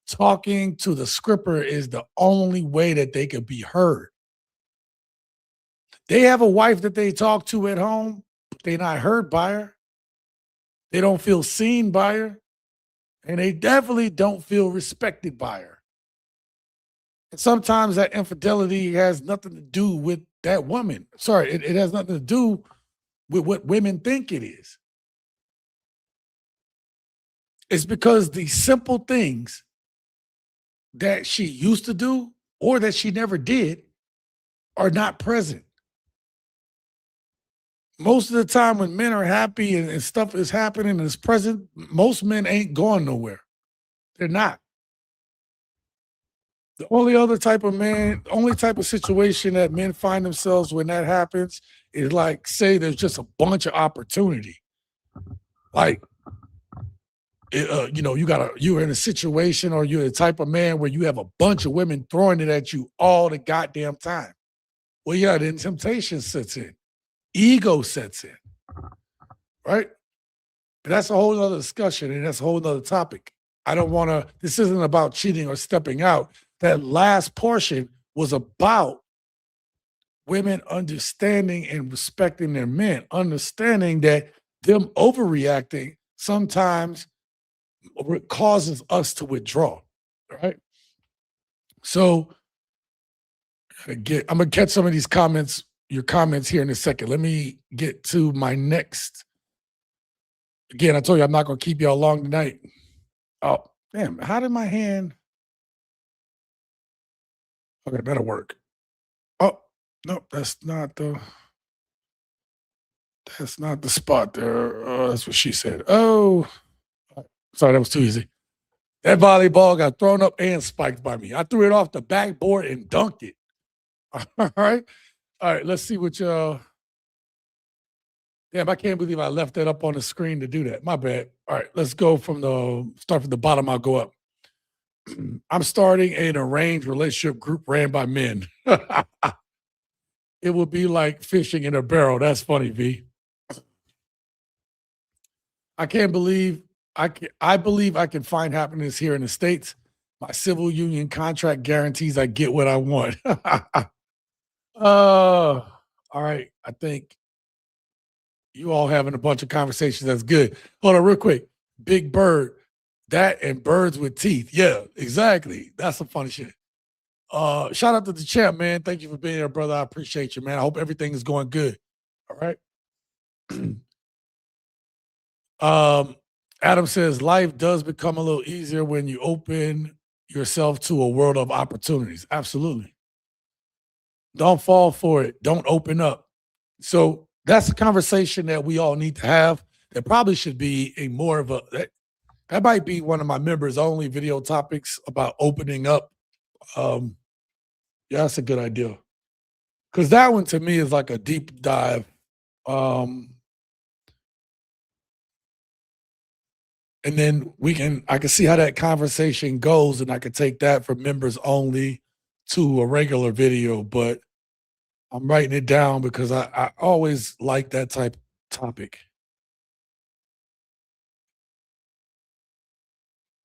Speaker 1: talking to the scripper is the only way that they could be heard. They have a wife that they talk to at home, but they're not heard by her. They don't feel seen by her. And they definitely don't feel respected by her. And sometimes that infidelity has nothing to do with that woman. Sorry, it has nothing to do with what women think it is. It's because the simple things that she used to do or that she never did are not present. Most of the time when men are happy and stuff is happening and is present, most men ain't going nowhere. They're not. The only other type of man, only type of situation that men find themselves when that happens is like, say there's just a bunch of opportunity. Like, you're in a situation, or you're the type of man where you have a bunch of women throwing it at you all the goddamn time. Well, yeah, then temptation sets in. Ego sets in, right? But that's a whole other discussion, and that's a whole other topic. I don't want to, this isn't about cheating or stepping out. That last portion was about women understanding and respecting their men, understanding that them overreacting sometimes causes us to withdraw, right? So I'm gonna catch some of these comments, your comments here in a second. Let me get to my next. Again, I told you I'm not gonna keep y'all long tonight. Oh, damn, how did my hand? Okay, that'll work. Oh, no, that's not the spot there. That's what she said. Oh, sorry, that was too easy. That volleyball got thrown up and spiked by me. I threw it off the backboard and dunked it. All right. Let's see what y'all. Damn, I can't believe I left that up on the screen to do that. My bad. All right, let's go start from the bottom. I'll go up. I'm starting an arranged relationship group ran by men. It would be like fishing in a barrel. That's funny, V. I can't believe I believe I can find happiness here in the States. My civil union contract guarantees I get what I want. All right. I think you all having a bunch of conversations. That's good. Hold on real quick. Big Bird. That and birds with teeth. Yeah, exactly. That's some funny shit. Shout out to the champ, man. Thank you for being here, brother. I appreciate you, man. I hope everything is going good. All right. Adam says life does become a little easier when you open yourself to a world of opportunities. Absolutely. Don't fall for it. Don't open up. So that's a conversation that we all need to have. There probably should be a more of a that might be one of my members only video topics about opening up. Yeah, that's a good idea. Because that one to me is like a deep dive. And then I can see how that conversation goes, and I could take that from members only to a regular video, but I'm writing it down because I always like that type of topic.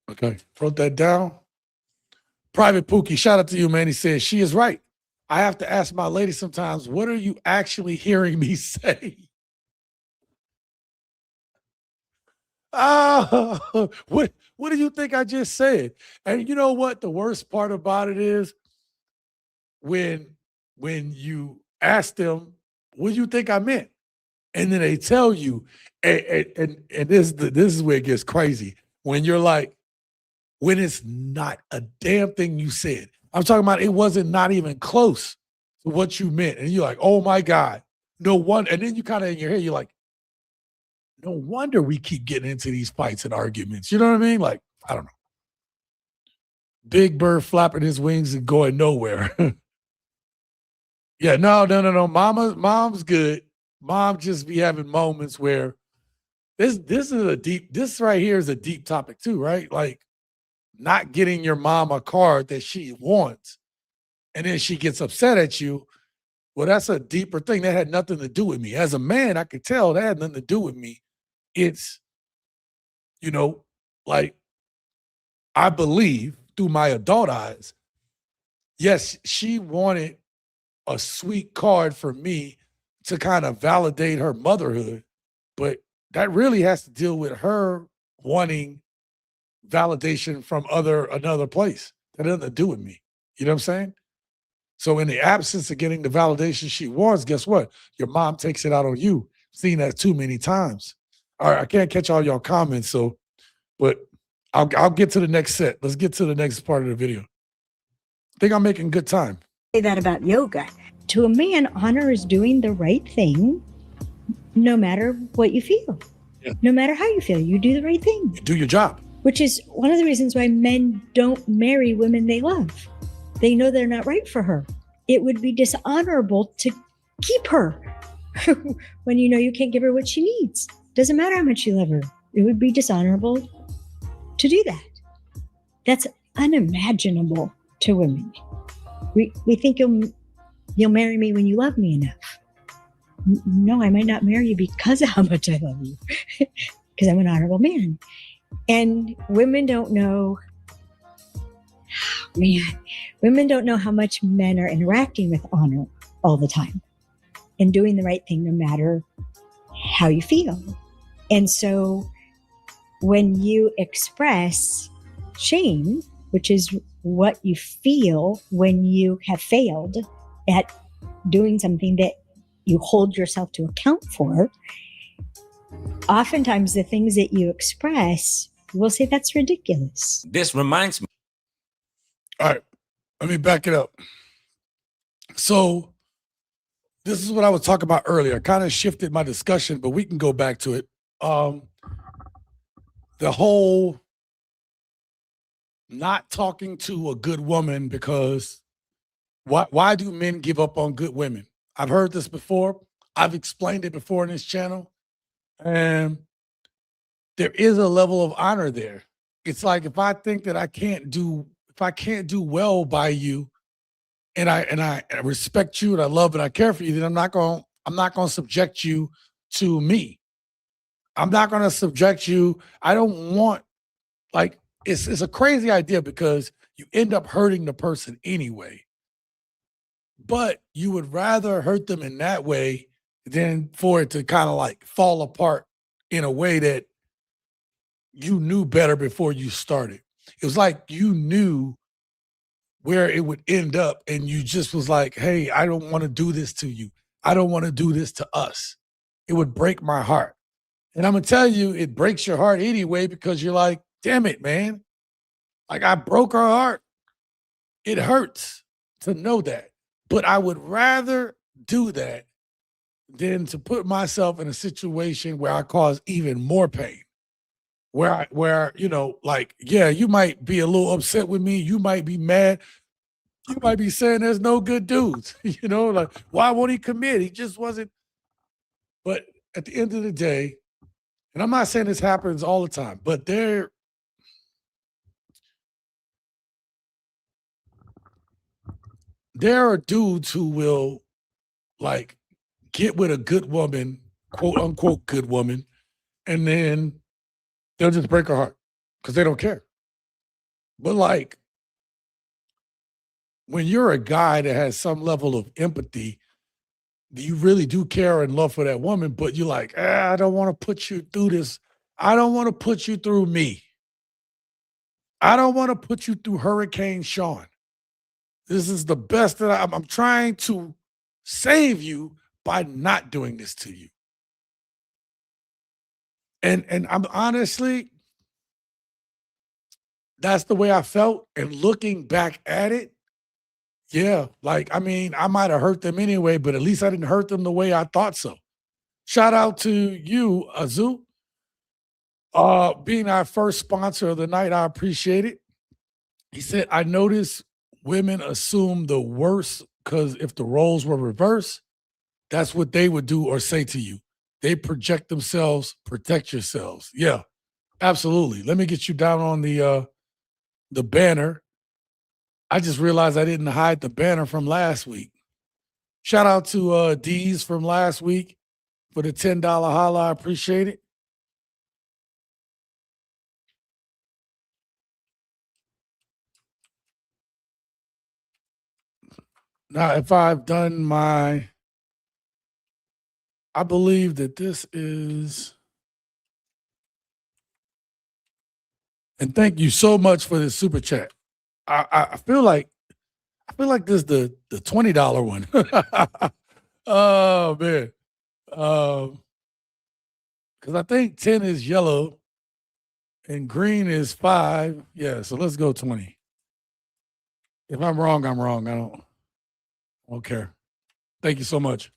Speaker 1: Okay, wrote that down. Private Pookie, shout out to you, man. He says, she is right. I have to ask my lady sometimes, what are you actually hearing me say? What do you think I just said? And you know what? The worst part about it is when you ask them, what do you think I meant? And then they tell you, and this is where it gets crazy. When you're like, when it's not a damn thing you said. I'm talking about it wasn't not even close to what you meant. And you're like, oh my God, no wonder. And then you kind of in your head, you're like, no wonder we keep getting into these fights and arguments. You know what I mean? Like, I don't know. Big Bird flapping his wings and going nowhere. Yeah, no. Mom's good. Mom just be having moments where this right here is a deep topic too, right? Like not getting your mom a card that she wants, and then she gets upset at you. Well, that's a deeper thing. That had nothing to do with me. As a man, I could tell that had nothing to do with me. It's, like I believe through my adult eyes, yes, she wanted a sweet card for me to kind of validate her motherhood, but that really has to deal with her wanting validation from another place. That has nothing to do with me. You know what I'm saying? So in the absence of getting the validation she wants, guess what? Your mom takes it out on you. Seen that too many times. All right, I can't catch all y'all comments, but I'll get to the next set. Let's get to the next part of the video. I think I'm making good time.
Speaker 2: Say that about yoga.
Speaker 8: To a man, honor is doing the right thing no matter what you feel.
Speaker 1: Yeah.
Speaker 8: No matter how you feel, you do the right thing.
Speaker 1: You do your job.
Speaker 8: Which is one of the reasons why men don't marry women they love. They know they're not right for her. It would be dishonorable to keep her when you know you can't give her what she needs. Doesn't matter how much you love her. It would be dishonorable to do that. That's unimaginable to women. We think you'll marry me when you love me enough. No, I might not marry you because of how much I love you, because I'm an honorable man. And women don't know, women don't know how much men are interacting with honor all the time and doing the right thing no matter how you feel. And so when you express shame, which is what you feel when you have failed at doing something that you hold yourself to account for, oftentimes the things that you express will say that's ridiculous.
Speaker 9: This reminds me.
Speaker 1: All right, let me back it up. So this is what I was talking about earlier. I kind of shifted my discussion, but we can go back to it. The whole not talking to a good woman because why do men give up on good women? I've heard this before. I've explained it before in this channel. And there is a level of honor there. It's like if I think that I can't do well by you, and I respect you and I love and I care for you, then I'm not gonna subject you to me. I'm not gonna subject you. I don't want, like, it's a crazy idea because you end up hurting the person anyway. But you would rather hurt them in that way than for it to kind of like fall apart in a way that you knew better before you started. It was like you knew where it would end up and you just was like, hey, I don't want to do this to you. I don't want to do this to us. It would break my heart. And I'm going to tell you, it breaks your heart anyway because you're like, damn it, man. Like, I broke her heart. It hurts to know that. But I would rather do that than to put myself in a situation where I cause even more pain. Where you know, like, yeah, you might be a little upset with me. You might be mad. You might be saying there's no good dudes. You know, like, why won't he commit? He just wasn't. But at the end of the day, and I'm not saying this happens all the time, but there are dudes who will, like, get with a good woman, quote unquote good woman, and then they'll just break her heart because they don't care. But like, when you're a guy that has some level of empathy, you really do care and love for that woman, but you're like, I don't want to put you through this. I don't want to put you through me. I don't want to put you through Hurricane Shaun. This is the best that I'm trying to save you by not doing this to you. And I'm honestly, that's the way I felt. And looking back at it, yeah, like, I mean, I might have hurt them anyway, but at least I didn't hurt them the way I thought so. Shout out to you, Azu, being our first sponsor of the night. I appreciate it. He said, I notice women assume the worst because if the roles were reversed, that's what they would do or say to you. They project themselves, protect yourselves. Yeah, absolutely. Let me get you down on the banner. I just realized I didn't hide the banner from last week. Shout out to D's from last week for the $10 holla. I appreciate it. Now, if I've done my, I believe that this is, and thank you so much for this super chat. I feel like this is the $20 one. Oh man. Because I think 10 is yellow and green is 5. Yeah, so let's go 20. If I'm wrong, I'm wrong. I don't care. Thank you so much.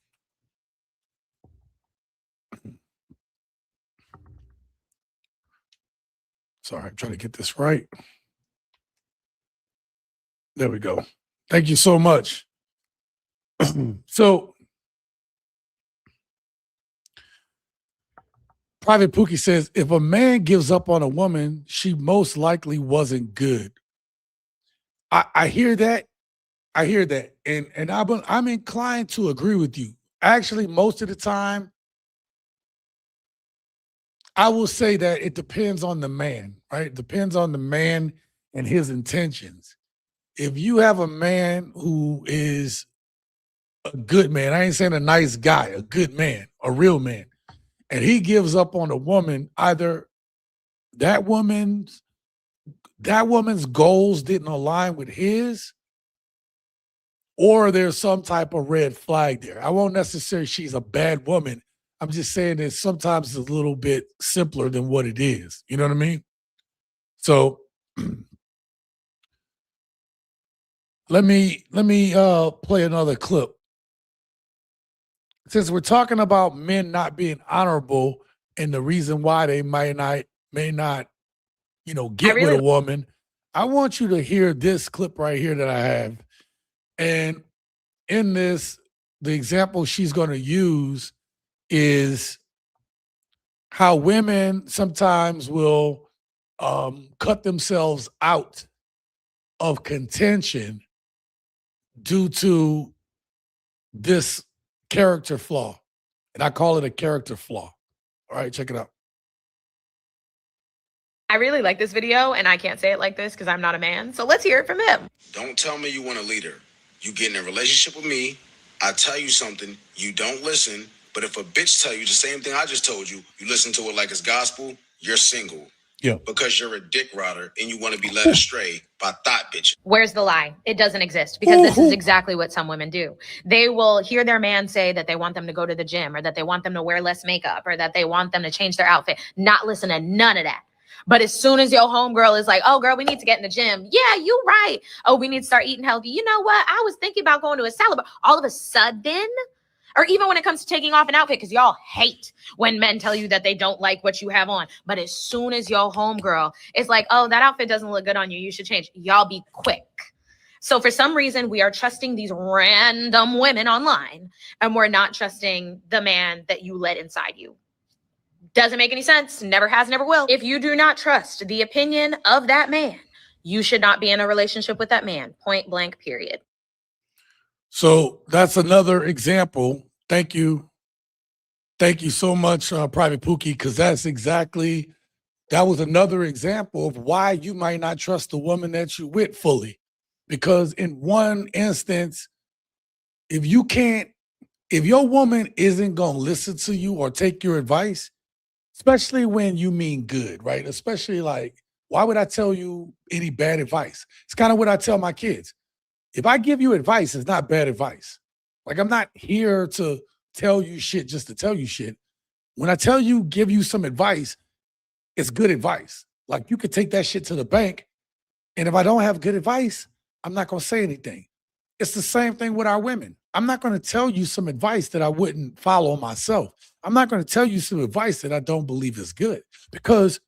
Speaker 1: Sorry, I'm trying to get this right. There we go. Thank you so much. So, Private Pookie says, if a man gives up on a woman, she most likely wasn't good. I hear that. I hear that. And I'm inclined to agree with you. Actually, most of the time, I will say that it depends on the man, right? It depends on the man and his intentions. If you have a man who is a good man, I ain't saying a nice guy, a good man, a real man, and he gives up on a woman, either that woman's goals didn't align with his, or there's some type of red flag there. I won't necessarily she's a bad woman. I'm just saying that sometimes it's a little bit simpler than what it is. You know what I mean? So let me play another clip. Since we're talking about men not being honorable and the reason why they may not, get with a woman, I want you to hear this clip right here that I have. And in this, the example she's going to use is how women sometimes will cut themselves out of contention due to this character flaw. And I call it a character flaw. All right, check it out.
Speaker 9: I really like this video, and I can't say it like this because I'm not a man. So let's hear it from him.
Speaker 10: Don't tell me you want a leader. You get in a relationship with me, I tell you something, you don't listen. But if a bitch tell you the same thing I just told you, you listen to it like it's gospel, you're single.
Speaker 1: Yeah.
Speaker 10: Because you're a dick rotter and you want to be led astray by thought bitches.
Speaker 9: Where's the lie? It doesn't exist, because this is exactly what some women do. They will hear their man say that they want them to go to the gym, or that they want them to wear less makeup, or that they want them to change their outfit. Not listen to none of that. But as soon as your homegirl is like, oh, girl, we need to get in the gym. Yeah, you right. Oh, we need to start eating healthy. You know what? I was thinking about going to a salad bar. All of a sudden, or even when it comes to taking off an outfit, because y'all hate when men tell you that they don't like what you have on. But as soon as your homegirl is like, oh, that outfit doesn't look good on you, you should change. Y'all be quick. So for some reason, we are trusting these random women online, and we're not trusting the man that you let inside you. Doesn't make any sense. Never has, never will. If you do not trust the opinion of that man, you should not be in a relationship with that man. Point blank, period.
Speaker 1: So that's another example. Thank you. Thank you so much, Private Pookie, because that was another example of why you might not trust the woman that you with fully. Because in one instance, if your woman isn't going to listen to you or take your advice, especially when you mean good, right? Especially like, why would I tell you any bad advice? It's kind of what I tell my kids. If I give you advice, it's not bad advice. Like, I'm not here to tell you shit just to tell you shit. When I tell you, give you some advice, it's good advice. Like, you could take that shit to the bank, and if I don't have good advice, I'm not going to say anything. It's the same thing with our women. I'm not going to tell you some advice that I wouldn't follow myself. I'm not going to tell you some advice that I don't believe is good, because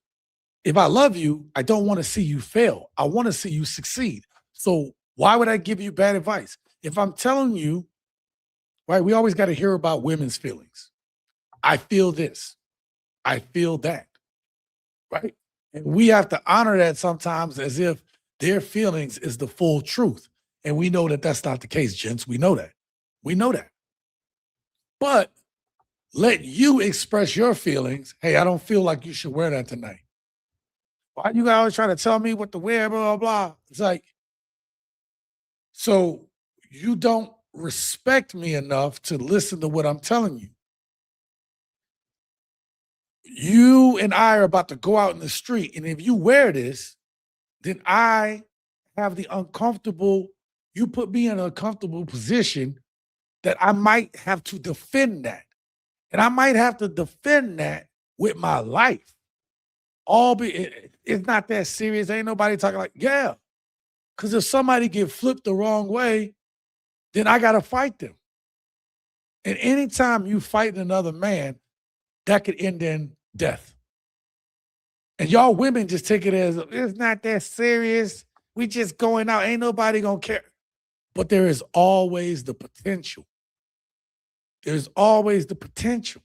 Speaker 1: if I love you, I don't want to see you fail. I want to see you succeed. So why would I give you bad advice? If I'm telling you, right, we always got to hear about women's feelings. I feel this. I feel that, right? And we have to honor that sometimes as if their feelings is the full truth. And we know that that's not the case, gents. We know that. We know that. But let you express your feelings. Hey, I don't feel like you should wear that tonight. Why you always trying to tell me what to wear, blah, blah, blah. It's like, so you don't respect me enough to listen to what I'm telling you. You and I are about to go out in the street, and if you wear this, then I have you put me in an uncomfortable position that I might have to defend that. And I might have to defend that with my life. It's not that serious. Ain't nobody talking like, yeah. Because if somebody get flipped the wrong way, then I got to fight them. And anytime you fight another man, that could end in death. And y'all women just take it as, it's not that serious. We just going out. Ain't nobody going to care. But there is always the potential. There's always the potential.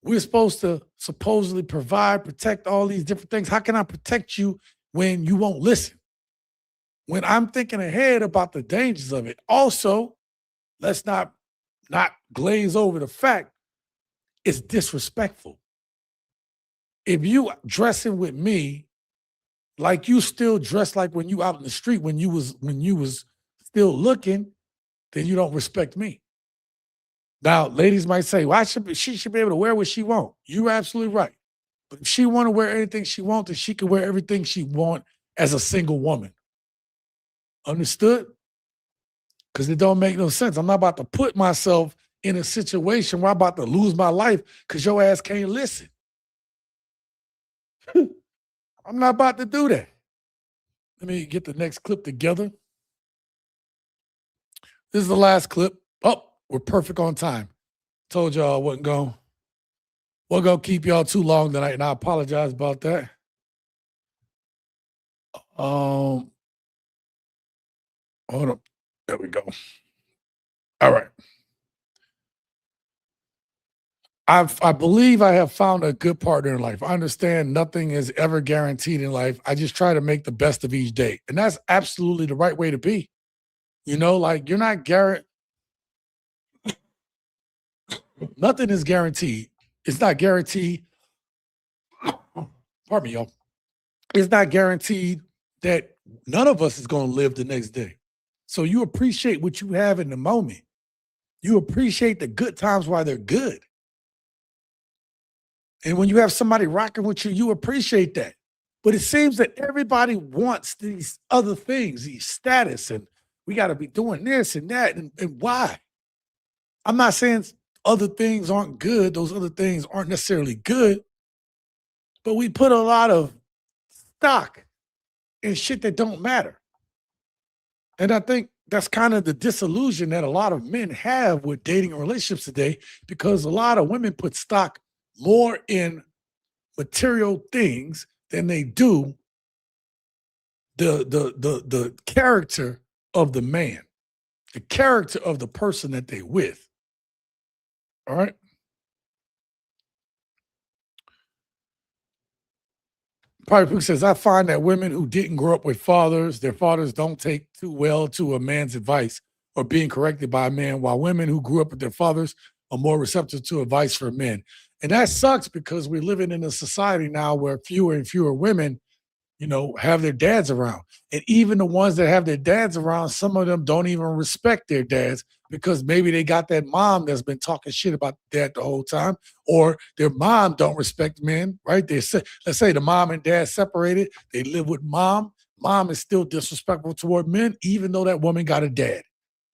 Speaker 1: We're supposed to supposedly provide, protect all these different things. How can I protect you when you won't listen? When I'm thinking ahead about the dangers of it. Also, let's not glaze over the fact it's disrespectful. If you dressing with me like you still dress like when you out in the street when you was still looking, then you don't respect me. Now, ladies might say, well, she should be able to wear what she wants. You're absolutely right. But if she want to wear anything she wants, then she can wear everything she wants as a single woman. Understood? Because it don't make no sense. I'm not about to put myself in a situation where I'm about to lose my life because your ass can't listen. I'm not about to do that. Let me get the next clip together. This is the last clip. Oh, we're perfect on time. Told y'all I wasn't going to keep y'all too long tonight, and I apologize about that. Hold up. There we go. All right. I believe I have found a good partner in life. I understand nothing is ever guaranteed in life. I just try to make the best of each day. And that's absolutely the right way to be. You know, like you're not guaranteed. Nothing is guaranteed. It's not guaranteed. Pardon me, y'all. It's not guaranteed that none of us is going to live the next day. So you appreciate what you have in the moment. You appreciate the good times while they're good. And when you have somebody rocking with you, you appreciate that. But it seems that everybody wants these other things, these status, and we got to be doing this and that. And why? I'm not saying other things aren't good. Those other things aren't necessarily good. but we put a lot of stock in shit that don't matter. And I think that's kind of the disillusion that a lot of men have with dating and relationships today, because a lot of women put stock more in material things than they do the character of the man, the character of the person that they with. All right. Probably Pooh says, I find that women who didn't grow up with fathers, their fathers don't take too well to a man's advice or being corrected by a man, while women who grew up with their fathers are more receptive to advice from men. And that sucks, because we're living in a society now where fewer and fewer women, have their dads around. And even the ones that have their dads around, some of them don't even respect their dads, because maybe they got that mom that's been talking shit about dad the whole time, or their mom don't respect men, right? Let's say the mom and dad separated, they live with mom. Mom is still disrespectful toward men, even though that woman got a dad.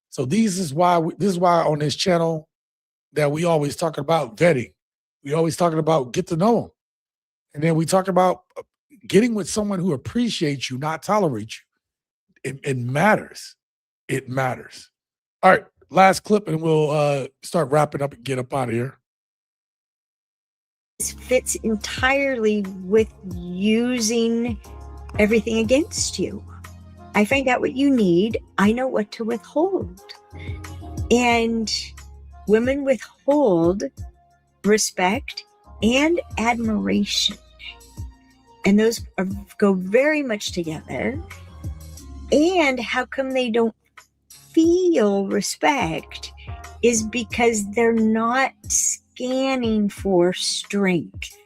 Speaker 1: So this is why on this channel that we always talking about vetting. We always talking about get to know them. And then we talk about getting with someone who appreciates you, not tolerates you. It matters. It matters. All right, last clip, and we'll start wrapping up and get up out of here.
Speaker 2: This fits entirely with using everything against you. I find out what you need. I know what to withhold. And women withhold respect and admiration. And those go very much together. And how come they don't feel respect is because they're not scanning for strength.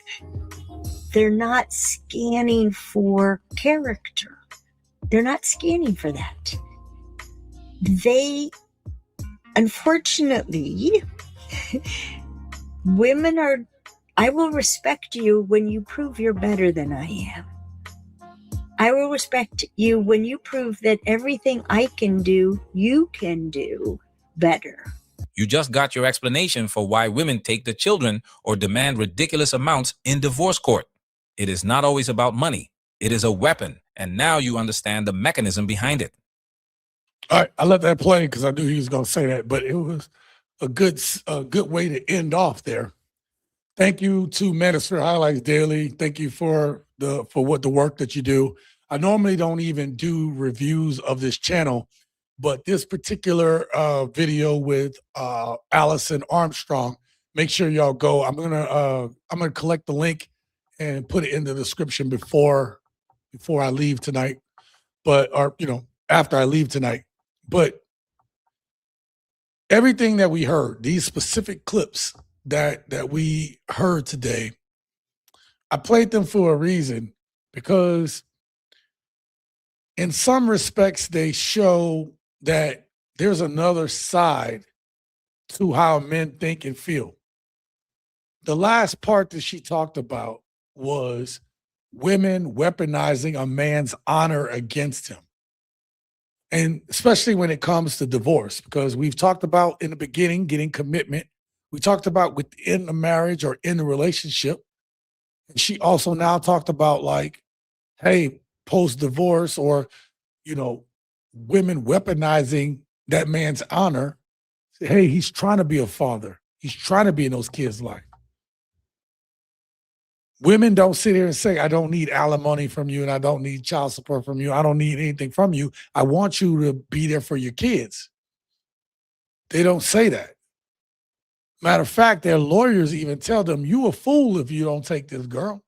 Speaker 2: They're not scanning for character. They're not scanning for that. They, unfortunately, women are, I will respect you when you prove you're better than I am. I will respect you when you prove that everything I can do, you can do better.
Speaker 11: You just got your explanation for why women take the children or demand ridiculous amounts in divorce court. It is not always about money. It is a weapon. And now you understand the mechanism behind it.
Speaker 1: All right, I let that play because I knew he was going to say that, but it was a good way to end off there. Thank you to Manosphere Highlights Daily. Thank you for the work that you do. I normally don't even do reviews of this channel, but this particular video with Allison Armstrong, make sure y'all go. I'm gonna collect the link and put it in the description before I leave tonight, after I leave tonight. But everything that we heard, these specific clips that we heard today, I played them for a reason, because in some respects they show that there's another side to how men think and feel. The last part that she talked about was women weaponizing a man's honor against him. And especially when it comes to divorce, because we've talked about in the beginning getting commitment. We talked about within the marriage or in the relationship. And she also now talked about, like, hey, post-divorce, or, women weaponizing that man's honor. Hey, he's trying to be a father. He's trying to be in those kids' life. Women don't sit here and say, I don't need alimony from you, and I don't need child support from you. I don't need anything from you. I want you to be there for your kids. They don't say that. Matter of fact, their lawyers even tell them, you a fool if you don't take this girl.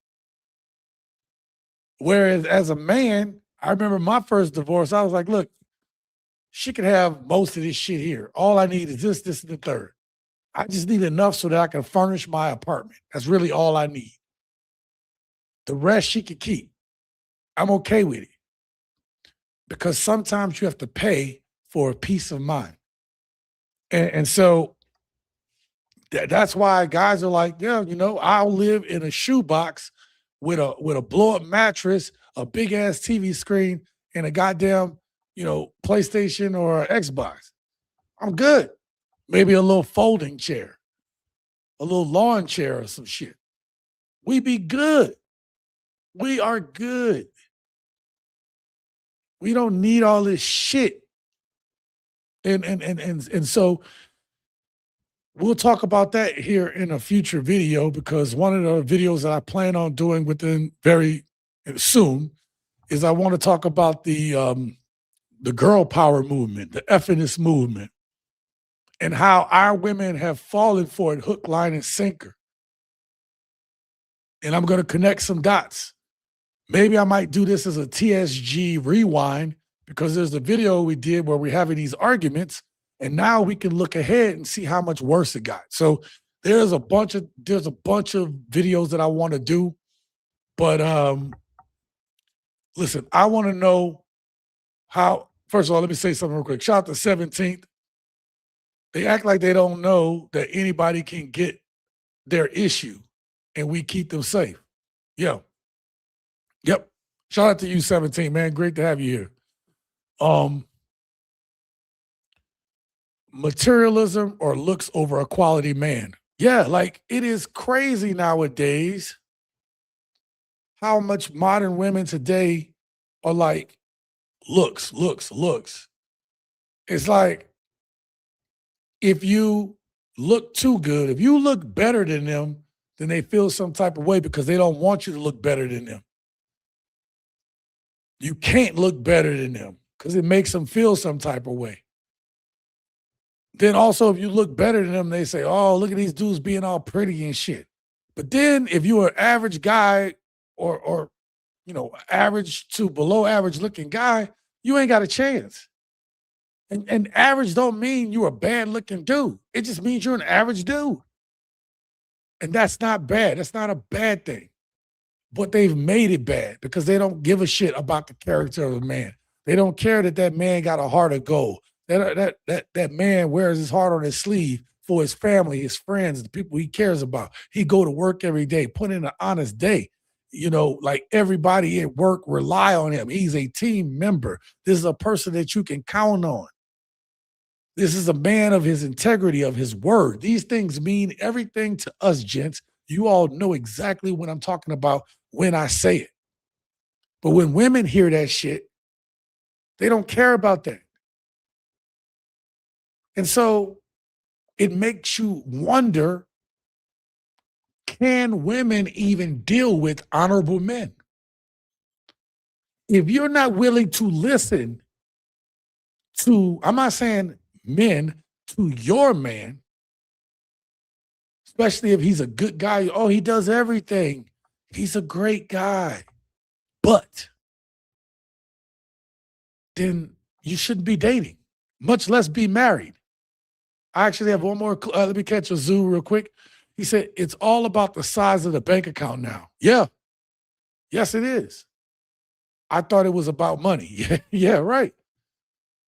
Speaker 1: Whereas as a man, I remember my first divorce, I was like, look, she could have most of this shit here. All I need is this, and the third. I just need enough so that I can furnish my apartment. That's really all I need. The rest she could keep. I'm okay with it. Because sometimes you have to pay for a peace of mind. And so that's why guys are like, yeah, I'll live in a shoebox with a blow-up mattress, a big-ass TV screen, and a goddamn, PlayStation or Xbox. I'm good. Maybe a little folding chair, a little lawn chair or some shit. We be good. We are good. We don't need all this shit. And so we'll talk about that here in a future video, because one of the videos that I plan on doing within very soon is I want to talk about the girl power movement, the feminist movement, and how our women have fallen for it hook, line, and sinker. And I'm going to connect some dots. Maybe I might do this as a TSG rewind, because there's the video we did where we're having these arguments, and now we can look ahead and see how much worse it got. So there's a bunch of videos that I want to do, but listen, I want to know how. First of all, let me say something real quick. Shout out to 17th. They act like they don't know that anybody can get their issue and we keep them safe. Yep. Shout out to you, 17, man. Great to have you here. Materialism or looks over a quality man. Yeah, like it is crazy nowadays how much modern women today are like, looks. It's like, if you look too good, if you look better than them, then they feel some type of way because they don't want you to look better than them. You can't look better than them because it makes them feel some type of way. Then also, if you look better than them, they say, oh, look at these dudes being all pretty and shit. But then if you're an average guy or average to below average looking guy, you ain't got a chance. And average don't mean you're a bad looking dude. It just means you're an average dude. And that's not bad. That's not a bad thing. But they've made it bad because they don't give a shit about the character of a man. They don't care that man got a heart of gold. That man wears his heart on his sleeve for his family, his friends, the people he cares about. He go to work every day, put in an honest day. Like everybody at work rely on him. He's a team member. This is a person that you can count on. This is a man of his integrity, of his word. These things mean everything to us, gents. You all know exactly what I'm talking about when I say it. But when women hear that shit, they don't care about that. And so it makes you wonder, can women even deal with honorable men? If you're not willing to listen to, I'm not saying men, to your man, especially if he's a good guy, oh, he does everything. He's a great guy. But then you shouldn't be dating, much less be married. I actually have one more. Let me catch a zoo real quick. He said, it's all about the size of the bank account now. Yeah. Yes, it is. I thought it was about money. Yeah, right.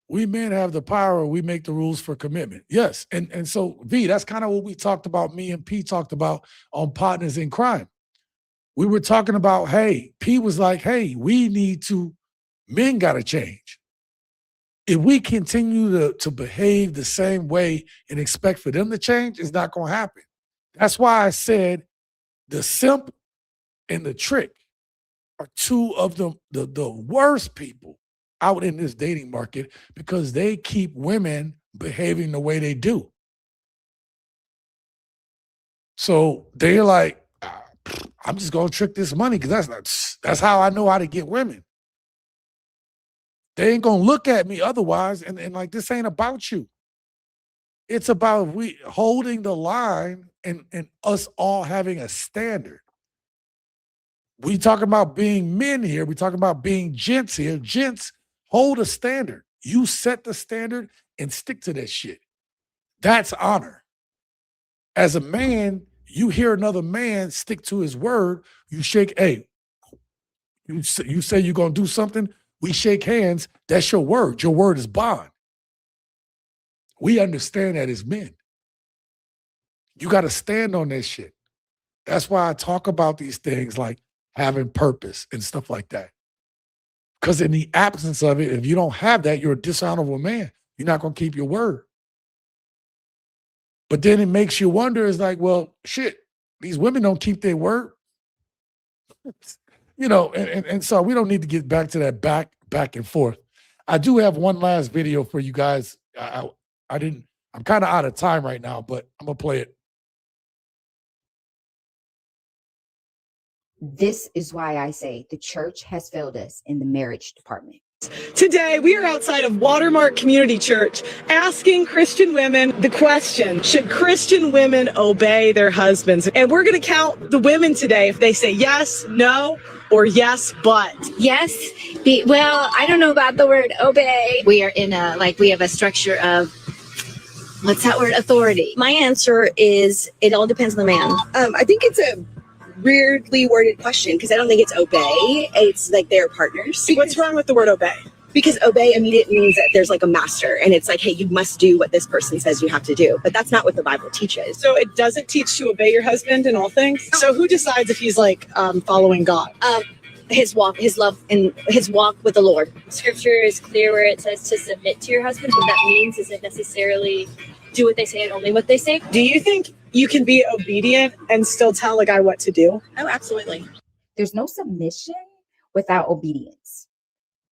Speaker 1: We men have the power. We make the rules for commitment. Yes. And so, V, that's kind of what we talked about, me and P talked about on Partners in Crime. We were talking about, hey, P was like, hey, men got to change. If we continue to behave the same way and expect for them to change, it's not going to happen. That's why I said the simp and the trick are two of the worst people out in this dating market, because they keep women behaving the way they do. So they're like, I'm just going to trick this money because that's how I know how to get women. They ain't going to look at me otherwise. And like, this ain't about you. It's about we holding the line and us all having a standard. We talking about being men here. We talking about being gents here. Gents, hold a standard. You set the standard and stick to that shit. That's honor. As a man, you hear another man stick to his word, you shake, hey, you say you're going to do something, we shake hands, that's your word. Your word is bond. We understand that as men. You got to stand on that shit. That's why I talk about these things like having purpose and stuff like that. Because in the absence of it, if you don't have that, you're a dishonorable man. You're not going to keep your word. But then it makes you wonder, it's like, well, shit, these women don't keep their word. you know, and so we don't need to get back to that back and forth. I do have one last video for you guys. I'm kind of out of time right now, but I'm gonna play it.
Speaker 12: This is why I say the church has failed us in the marriage department.
Speaker 13: Today, we are outside of Watermark Community Church asking Christian women the question, should Christian women obey their husbands? And we're going to count the women today if they say yes, no, or yes, but.
Speaker 14: Yes. Well, I don't know about the word obey. We are in we have a structure of, what's that word? Authority.
Speaker 15: My answer is it all depends on the man. I think it's a weirdly worded question because I don't think it's obey. It's like they're partners.
Speaker 13: What's wrong with the word obey?
Speaker 15: Because obey immediately means that there's like a master and it's like, hey, you must do what this person says you have to do. But that's not what the Bible teaches.
Speaker 13: So it doesn't teach to obey your husband in all things? So who decides if he's following God?
Speaker 15: His walk, his love, and his walk with the Lord.
Speaker 16: Scripture is clear where it says to submit to your husband. What that means isn't necessarily do what they say and only what they say.
Speaker 13: Do you think you can be obedient and still tell a guy what to do?
Speaker 15: Oh, absolutely.
Speaker 12: There's no submission without obedience.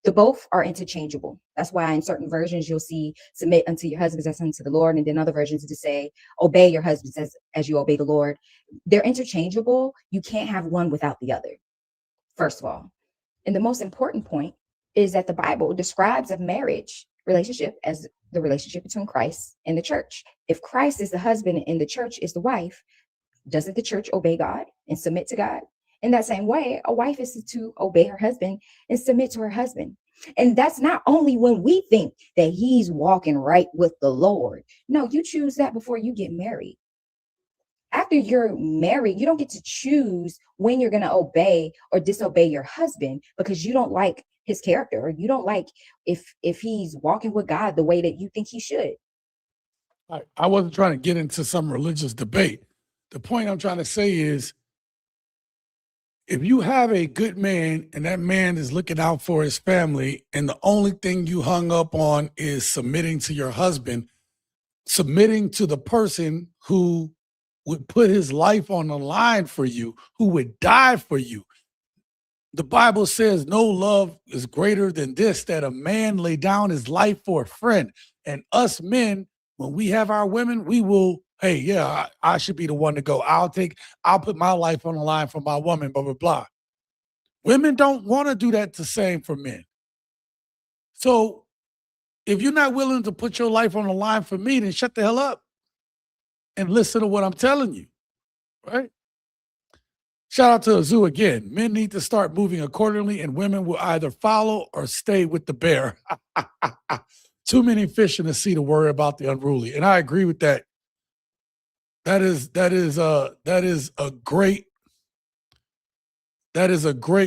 Speaker 12: The both are interchangeable. That's why in certain versions you'll see submit unto your husbands as unto the Lord, and then other versions to say obey your husbands as you obey the Lord. They're interchangeable. You can't have one without the other, first of all. And the most important point is that the Bible describes a marriage relationship as the relationship between Christ and the church. If Christ is the husband and the church is the wife, doesn't the church obey God and submit to God? In that same way, a wife is to obey her husband and submit to her husband. And that's not only when we think that he's walking right with the Lord. No, you choose that before you get married. After you're married, you don't get to choose when you're going to obey or disobey your husband because you don't like his character, or you don't like if he's walking with God the way that you think he should.
Speaker 1: I wasn't trying to get into some religious debate. The point I'm trying to say is, if you have a good man and that man is looking out for his family and the only thing you hung up on is submitting to your husband, submitting to the person who would put his life on the line for you, who would die for you. The Bible says no love is greater than this, that a man lay down his life for a friend. And us men, when we have our women, we will, hey, yeah, I should be the one to go. I'll put my life on the line for my woman, blah, blah, blah. Women don't want to do that the same for men. So if you're not willing to put your life on the line for me, then shut the hell up and listen to what I'm telling you, right? Shout out to Azu again. Men need to start moving accordingly, and women will either follow or stay with the bear. Too many fish in the sea to worry about the unruly. And I agree with that. That is a great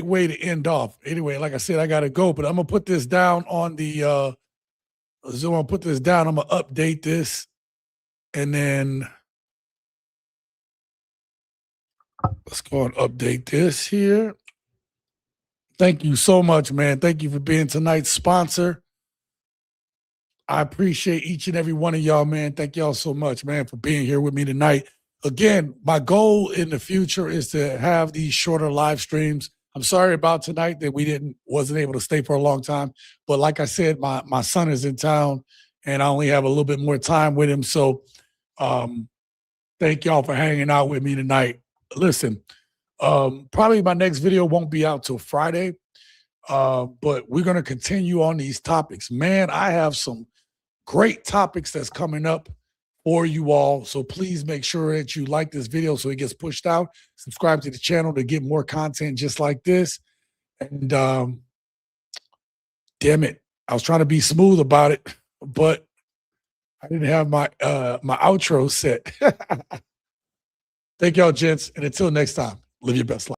Speaker 1: way to end off. Anyway, like I said, I gotta go, but I'm gonna put this down on the Zoom. I'll put this down. I'm gonna update this, and then let's go and update this here. Thank you so much, man. Thank you for being tonight's sponsor. I appreciate each and every one of y'all, man. Thank y'all so much, man, for being here with me tonight. Again, my goal in the future is to have these shorter live streams. I'm sorry about tonight that wasn't able to stay for a long time. But like I said, my son is in town and I only have a little bit more time with him. So thank y'all for hanging out with me tonight. Listen, probably my next video won't be out till Friday, but we're going to continue on these topics. Man, I have some great topics that's coming up for you all. So please make sure that you like this video so it gets pushed out. Subscribe to the channel to get more content just like this. And damn it, I was trying to be smooth about it, but I didn't have my outro set. Thank y'all, gents. And until next time, live your best life.